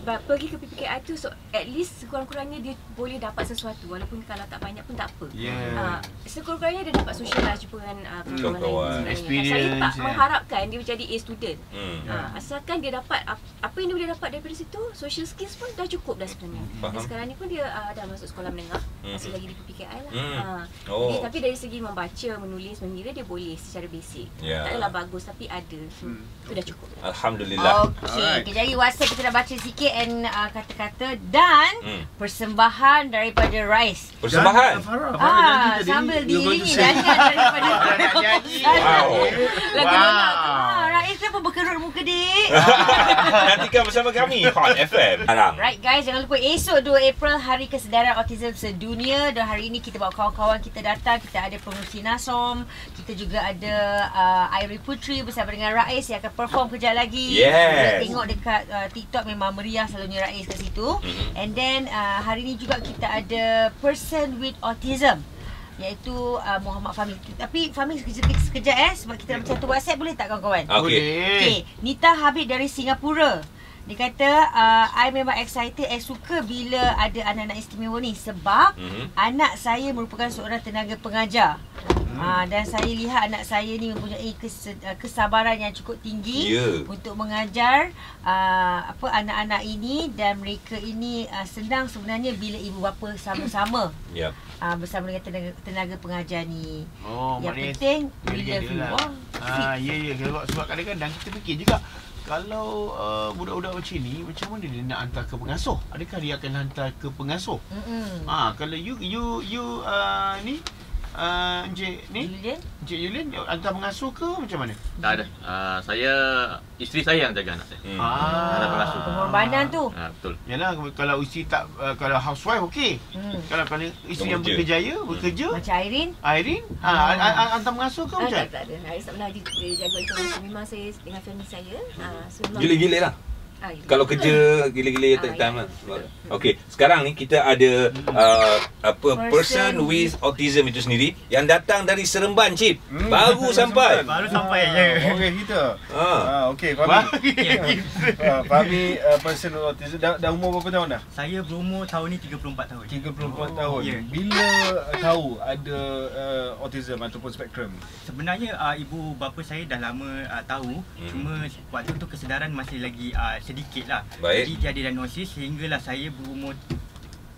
pergi ke PPKI tu, so at least sekurang-kurangnya dia boleh dapat sesuatu, walaupun kalau tak banyak pun tak apa. Sekurang-kurangnya dia dapat socialize, jumpa dengan kawan-kawan lain sebenarnya. Saya tak mengharapkan dia menjadi A student. Asalkan dia dapat apa yang dia boleh dapat daripada situ, social skills pun dah cukup dah sebenarnya. Dan sekarang ni pun dia dah masuk sekolah menengah, masih lagi di PPKI lah. Jadi, tapi dari segi membaca, menulis, mengira dia boleh secara basic. Tak adalah bagus tapi ada. Itu dah cukup. Alhamdulillah. Okey, kejap lagi WhatsApp kita dah baca sikit kata-kata dan persembahan daripada Rais. Persembahan? Sambil diiringi nyanyian daripada lagu Nona. Rais kenapa berkerut muka dik? Nantikan bersama kami Hot FM. Right guys, jangan lupa esok 2 April Hari Kesedaran Autism Sedunia. Dan hari ini kita bawa kawan-kawan kita datang. Kita ada pengurusi Nasom, kita juga ada Airi Putri bersama dengan Rais yang akan perform kejap lagi. Kita tengok dekat TikTok memang meriah selalunya Rais kat situ. And then hari ni juga kita ada person with autism, iaitu Muhammad Fahmi. Tapi Fahmi sekejap sebab kita macam tu WhatsApp, boleh tak kawan-kawan? Okey. Nita Habib dari Singapura. Dia kata I memang excited, suka bila ada anak-anak istimewa ni sebab anak saya merupakan seorang tenaga pengajar. Dan saya lihat anak saya ni mempunyai kesabaran yang cukup tinggi untuk mengajar anak-anak ini, dan mereka ini senang sebenarnya bila ibu bapa sama-sama bersama dengan tenaga pengajar ni. Yang penting bila sebab kadang-kadang kita fikir juga kalau budak-budak macam ni, macam mana dia nak hantar ke pengasuh? Adakah dia akan hantar ke pengasuh? Kalau you ni Encik ni? Julian? Encik Julian hantar mengasuh ke macam mana? Tak ada. Isteri saya yang jaga anak saya. Ada pengasuh. Pengorbanan tu. Betul. Yalah, kalau isteri tak, kalau housewife okey. Kalau isteri yang bekerja, Macam Irene? Irene, hantar mengasuh ke macam? Tak ada. Saya tak pernah dia jaga itu. Memang saya dengan family saya. Gila-gila lah. Kalau kerja gila-gila tak time lah. Okey, sekarang ni kita ada person with autism itu sendiri yang datang dari Seremban, Cip. Baru sampai. Baru sampai je. Okey kita. Okey, Fahmi. Fahmi person with autism dah umur berapa tahun dah? Saya berumur tahun ni 34 tahun. 34 tahun. Bila tahu ada autism ataupun spektrum? Sebenarnya ibu bapa saya dah lama tahu, cuma waktu tu kesedaran masih lagi sedikit lah. Baik. Jadi dia ada diagnosis sehinggalah saya berumur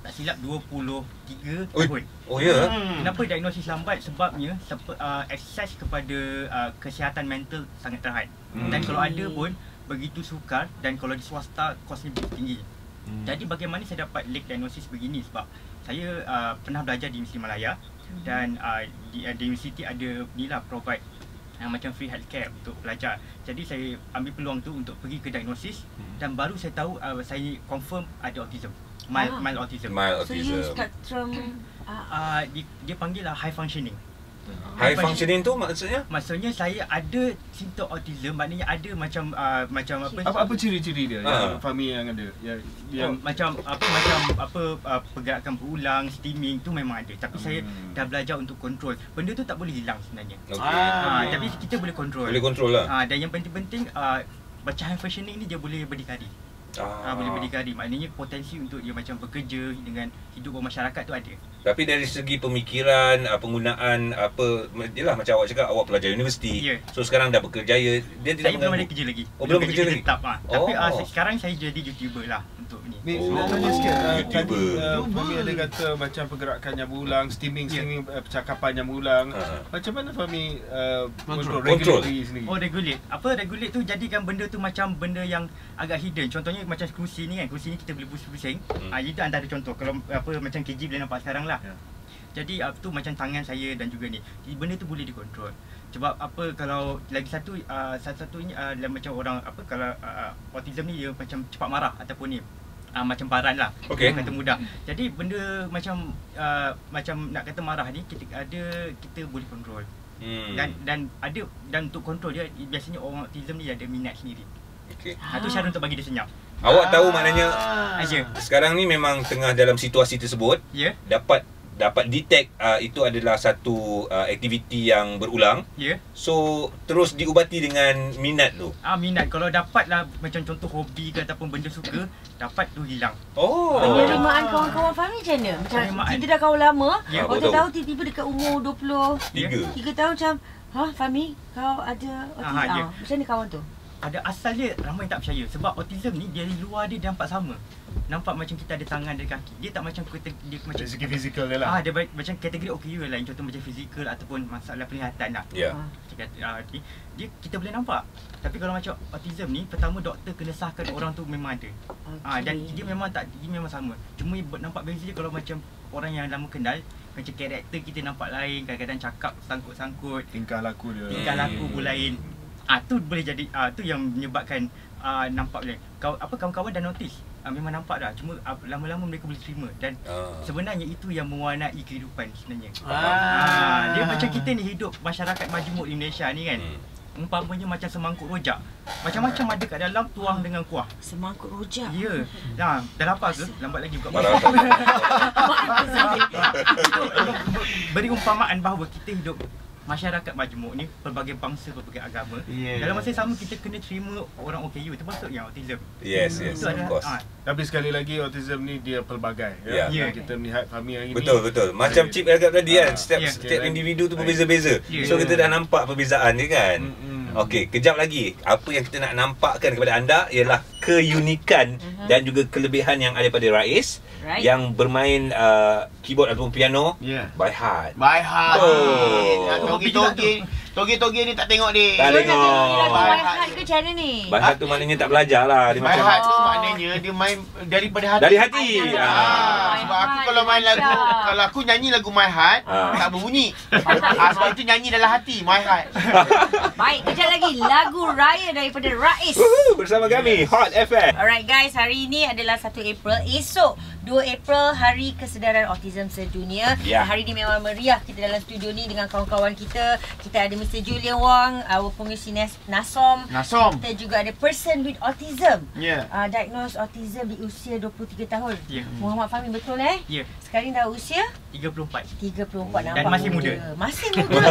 tak silap 23 tahun. Oh ya? Kenapa diagnosis lambat? Sebabnya akses kepada kesihatan mental sangat terhad. Dan kalau ada pun begitu sukar, dan kalau di swasta kosnya begitu tinggi. Jadi bagaimana saya dapat late diagnosis begini? Sebab saya pernah belajar di Universiti Malaya dan di universiti ada ni lah provide macam free healthcare untuk pelajar. Jadi saya ambil peluang tu untuk pergi ke diagnosis dan baru saya tahu saya confirm ada autism. Mild autism. So you spectrum dia panggil lah high functioning. High functioning tu maksudnya? Maksudnya saya ada simptom autism, maknanya ada macam apa ciri-ciri dia yang Fahmi yang ada? Yang macam pergerakan berulang, steaming tu memang ada. Tapi saya dah belajar untuk kontrol. Benda tu tak boleh hilang sebenarnya. Tapi kita boleh kontrol. Boleh kontrol lah. Dan yang penting-penting macam high functioning ni dia boleh berdikari. Boleh berdikari. Maknanya potensi untuk dia macam bekerja dengan hidup bermasyarakat tu ada. Tapi dari segi pemikiran, penggunaan yalah macam awak cakap awak pelajar universiti. So sekarang dah berkerjaya, dia tidak belum ada kerja lagi. Belum bekerja lagi. Tetap Tapi sekarang saya jadi YouTuber lah untuk ni. Tanya sikit, tadi Fahmi ada kata macam pergerakan yang berulang, steaming percakapan yang berulang. Macam mana Fahmi regulate sendiri? Regulate. Regulate tu jadikan benda tu macam benda yang agak hidden. Contohnya macam kerusi ni kan, kerusi ni kita boleh pusing-pusing. Itu antara contoh. Kalau macam KG boleh nampak sekarang lah. Jadi tu macam tangan saya dan juga ni. Jadi benda tu boleh dikontrol. Sebab kalau lagi satu-satunya macam orang kalau autism ni dia macam cepat marah ataupun ni macam paran lah. Kata mudah. Jadi benda macam nak kata marah ni kita boleh kontrol. Dan untuk kontrol dia biasanya orang autism ni ada minat sendiri. Itu cara untuk bagi dia senyap. Awak tahu maknanya sekarang ni memang tengah dalam situasi tersebut. Dapat detect itu adalah satu aktiviti yang berulang. So terus diubati dengan minat tu. Minat. Kalau dapat lah macam contoh hobi ke ataupun benda suka, dapat tu hilang. Penerimaan kawan-kawan Fahmi macam mana? Macam kita dah kawan lama, waktu tahu tiba-tiba dekat umur 23 tahun macam Fahmi kau ada autism. Macam mana kawan tu? Ada asal dia ramai tak percaya. Sebab autism ni dari luar dia nampak sama. Nampak macam kita ada tangan, ada kaki. Dia tak macam dia macam segi fizikal dia lah. Dia macam kategori OKU lain. Contoh macam fizikal ataupun masalah penglihatan lah. Kita boleh nampak. Tapi kalau macam autism ni, pertama doktor kena sahkan orang tu memang ada. Dan dia memang sama. Cuma nampak beza dia kalau macam orang yang lama kenal, macam karakter kita nampak lain, kadang-kadang cakap sangkut-sangkut, tingkah laku pun lain. Tu boleh jadi tu yang menyebabkan nampak boleh. Kawan-kawan dah notice. Memang nampak dah. Cuma lama-lama mereka boleh terima. Dan sebenarnya itu yang mewarnai kehidupan sebenarnya. Dia macam kita ni hidup masyarakat majmuk di Malaysia ni kan. Umpamanya macam semangkuk rojak. Macam-macam ada kat dalam, tuang dengan kuah. Semangkuk rojak? Ya. Dah lapar ke? Lambat lagi buka mata. Beri umpamaan bahawa kita hidup masyarakat majmuk ni, pelbagai bangsa, pelbagai agama. Dalam masa yang sama kita kena terima orang OKU, termasuk yang autism. Yes, of course. Tapi sekali lagi autism ni dia pelbagai. Kita melihat Fahmi hari ni. Betul. Macam Cip agak tadi kan, setiap individu tu berbeza-beza. So kita dah nampak perbezaan dia kan. Okey, kejap lagi. Apa yang kita nak nampakkan kepada anda ialah keunikan dan juga kelebihan yang ada pada Rais yang bermain keyboard ataupun piano by heart. By heart. Oh. Toge-toge ni tak tengok dia. Tak tengok. By heart ke macam mana ni? By heart tu maknanya tak belajar lah. Dia By macam heart tu maknanya dia main daripada hati. dari hati. Sebab aku kalau main lagu, kalau aku nyanyi lagu My Heart, tak berbunyi. Sebab itu nyanyi dalam hati, My Heart. Baik, kejap lagi lagu raya daripada Rais. Bersama kami Hot FM. Alright guys, hari ini adalah 1 April. Esok 2 April Hari Kesedaran Autism Sedunia. Hari ini memang meriah kita dalam studio ni dengan kawan-kawan kita. Kita ada Mr. Julian Wong, our pengurusi Nasom. Kita juga ada person with autism. Diagnosed autism di usia 23 tahun. Muhammad Fahmi, betul Sekarang dah usia 34. 34 dan masih muda. Masih muda.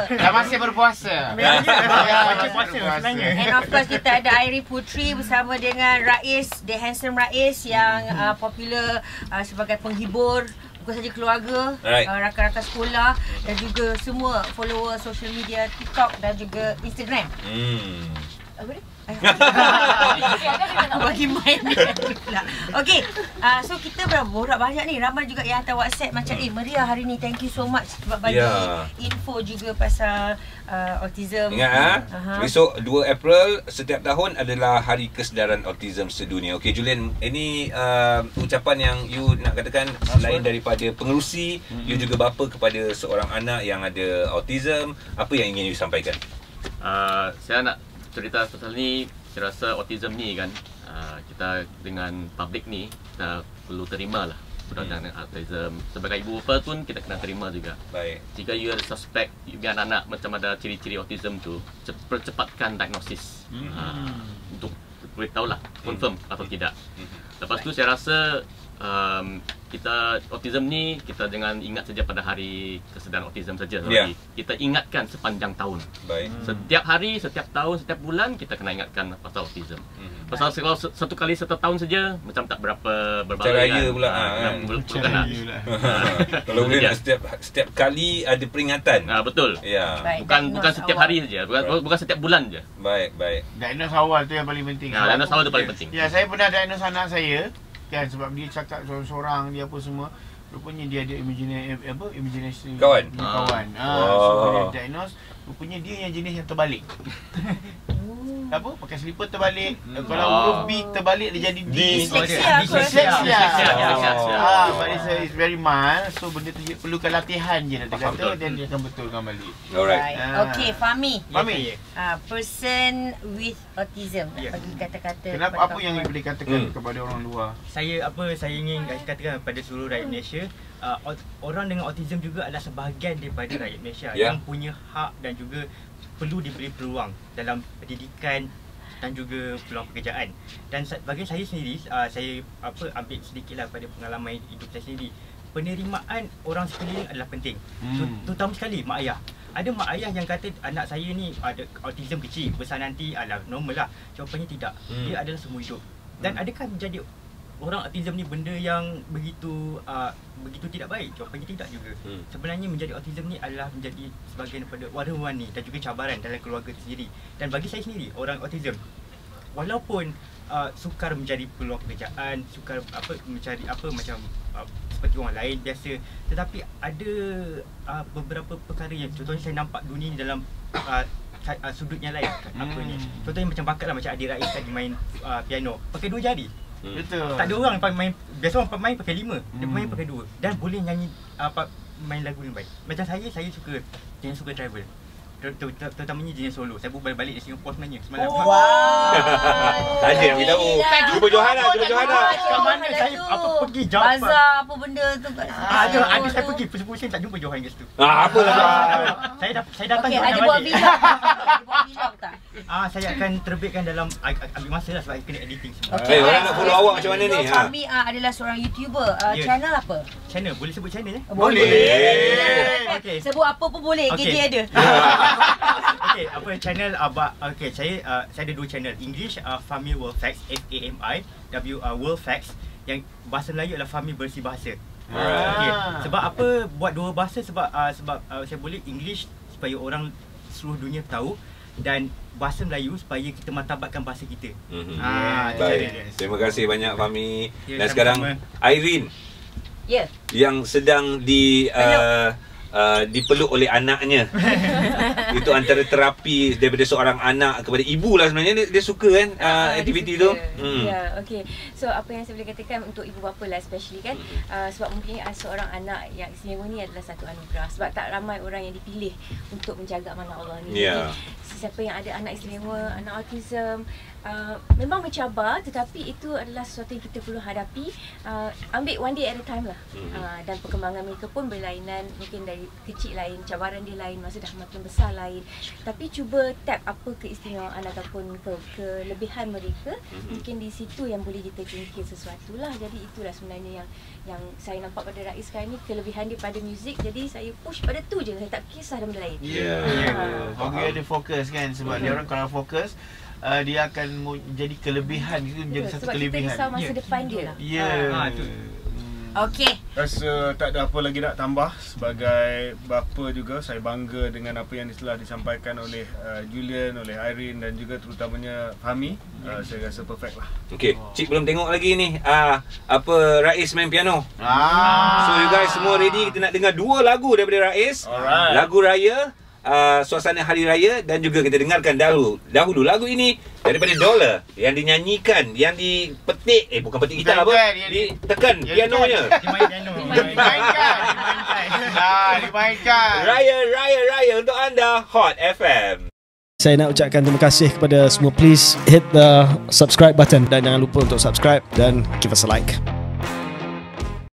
Dan masih berpuasa. Macam puasa sebenarnya. And of course kita ada Airi Putri bersama dengan Rais, the handsome Rais yang popular sebagai penghibur bukan saja keluarga, rakan-rakan sekolah dan juga semua follower social media TikTok dan juga Instagram. Apa dia? Aku bagi main dia pula. Okay, so kita borak banyak ni. Ramai juga yang hantar WhatsApp macam meriah hari ni, thank you so much sebab bagi info juga pasal autism. Ingat besok 2 April setiap tahun adalah Hari Kesedaran Autism Sedunia. Okay Julian, ini ucapan yang you nak katakan selain daripada pengerusi, you juga bapa kepada seorang anak yang ada autism. Apa yang ingin you sampaikan? Saya nak cerita pasal ni. Saya rasa autism ni kan, kita dengan public ni kita perlu terima lah budak dengan autism. Sebagai ibu bapa pun kita kena terima juga. Baik. Jika you ada suspect you punya anak macam ada ciri-ciri autism tu, percepatkan diagnosis untuk beritahu lah confirm atau tidak. Lepas tu saya rasa kita autism ni kita jangan ingat saja pada hari kesedaran autism saja. Kita ingatkan sepanjang tahun. Baik. Setiap hari, setiap tahun, setiap bulan kita kena ingatkan pasal autism. Pasal kalau satu kali satu tahun saja macam tak berapa berbaloi raya pula. Kalau boleh nak setiap kali ada peringatan. Betul. Bukan setiap hari saja, bukan setiap bulan saja. Baik. Diagnose awal tu yang paling penting. Diagnose awal tu paling penting. Ya, saya pernah diagnose anak saya kan sebab dia cakap seorang-seorang dia apa semua. Rupanya dia ada imagination kawan. So dia diagnose, rupanya dia yang jenis yang terbalik. Apa? Pakai slipper terbalik. Kalau huruf B terbalik dia jadi D. Dyslexia. It's very mild. So benda tu perlukan latihan je nak kata dan dia akan betulkan balik. Alright. Okay, Fahmi. Fahmi. Person with autism. Bagi kata-kata. Kenapa apa yang boleh katakan kepada orang luar? Saya ingin katakan kepada seluruh rakyat Malaysia, orang dengan autism juga adalah sebahagian daripada rakyat Malaysia yang punya hak dan juga perlu diberi peluang dalam pendidikan dan juga peluang pekerjaan. Dan bagi saya sendiri, saya ambil sedikitlah pada pengalaman hidup saya sendiri. Penerimaan orang sekeliling adalah penting. Terutama sekali mak ayah. Ada mak ayah yang kata anak saya ni ada autism kecil, besar nanti normal lah. Jawapannya tidak. Dia adalah semua hidup. Dan adakah menjadi orang autism ni benda yang begitu tidak baik? Jawapannya tidak juga. Sebenarnya menjadi autism ni adalah menjadi sebahagian daripada warna-warni dan juga cabaran dalam keluarga sendiri. Dan bagi saya sendiri, orang autism walaupun sukar mencari peluang pekerjaan, sukar mencari macam seperti orang lain biasa, tetapi ada beberapa perkara yang contohnya saya nampak dunia ni dalam sudutnya lain. Contohnya macam bakat lah, macam adik Rais tadi main piano pakai 2 jari. Betul. Tak ada orang main, biasa orang main pakai 5, dia main pakai 2 dan boleh nyanyi main lagu yang baik. Macam saya suka travel. Terutamanya jenis solo. Saya baru balik dari Singapura sebenarnya semalam. Saja yang beritahu. Jumpa Johana. Kat mana saya pergi Japan. Bazar apa benda tu kat ada saya pergi pusing tak jumpa Johan kat situ. Apalah. Saya datang Okey, ada buat vlog tak? Saya akan terbitkan dalam ambil masa lah sebab kena editing semua. Okey, orang nak follow awak macam mana ni? Kami adalah seorang YouTuber. Channel apa? Channel boleh sebut channel Boleh. Okey. Sebut apa pun boleh. GG ada. Okey, apa channel okey, saya ada 2 channel. English Fahmi World Facts, FAMI, World Facts, yang bahasa Melayu adalah Fahmi Bersih Bahasa. Okey. Sebab apa buat 2 bahasa sebab saya boleh English supaya orang seluruh dunia tahu, dan bahasa Melayu supaya kita martabatkan bahasa kita. Baik. Terima kasih banyak Fahmi. Dan sama-sama. sekarang Irene. Ya. Yang sedang dipeluk oleh anaknya. Itu antara terapi daripada seorang anak kepada ibu lah sebenarnya. Dia suka kan aktiviti tu. Ya, okey. So apa yang saya boleh katakan untuk ibu bapa lah especially kan, sebab mungkin seorang anak yang istimewa ni adalah satu anugerah. Sebab tak ramai orang yang dipilih untuk menjaga amanah Allah ni. Jadi siapa yang ada anak istimewa, anak autism, memang mencabar, tetapi itu adalah sesuatu yang kita perlu hadapi. Ambil one day at a time lah. Dan perkembangan mereka pun berlainan. Mungkin dari kecil lain, cabaran dia lain, masa dah makin besar lain. Tapi cuba tap apa keistimewaan ataupun kelebihan mereka. Mungkin di situ yang boleh kita jangkit sesuatu lah. Jadi itulah sebenarnya yang saya nampak pada Rais sekarang ni, kelebihan dia pada muzik. Jadi saya push pada tu je, saya tak kisah benda lain. Dia ada fokus kan, sebab dia orang kalau fokus dia akan jadi kelebihan, itu menjadi satu kelebihan. Sebab kita risau masa depan dia. Okey. Rasa tak ada apa lagi nak tambah. Sebagai bapa juga, saya bangga dengan apa yang telah disampaikan oleh Julian, oleh Irene dan juga terutamanya Fahmi. Saya rasa perfect lah. Okey, Cik belum tengok lagi ni apa Rais main piano. So you guys semua ready? Kita nak dengar 2 lagu daripada Rais. Lagu raya, suasana hari raya, dan juga kita dengarkan dahulu lagu ini daripada Dollar yang dinyanyikan, yang dipetik, bukan petik gitar apa, ditekan pianonya. Dimainkan. Raya untuk anda Hot FM. Saya nak ucapkan terima kasih kepada semua. Please hit the subscribe button dan jangan lupa untuk subscribe dan give us a like.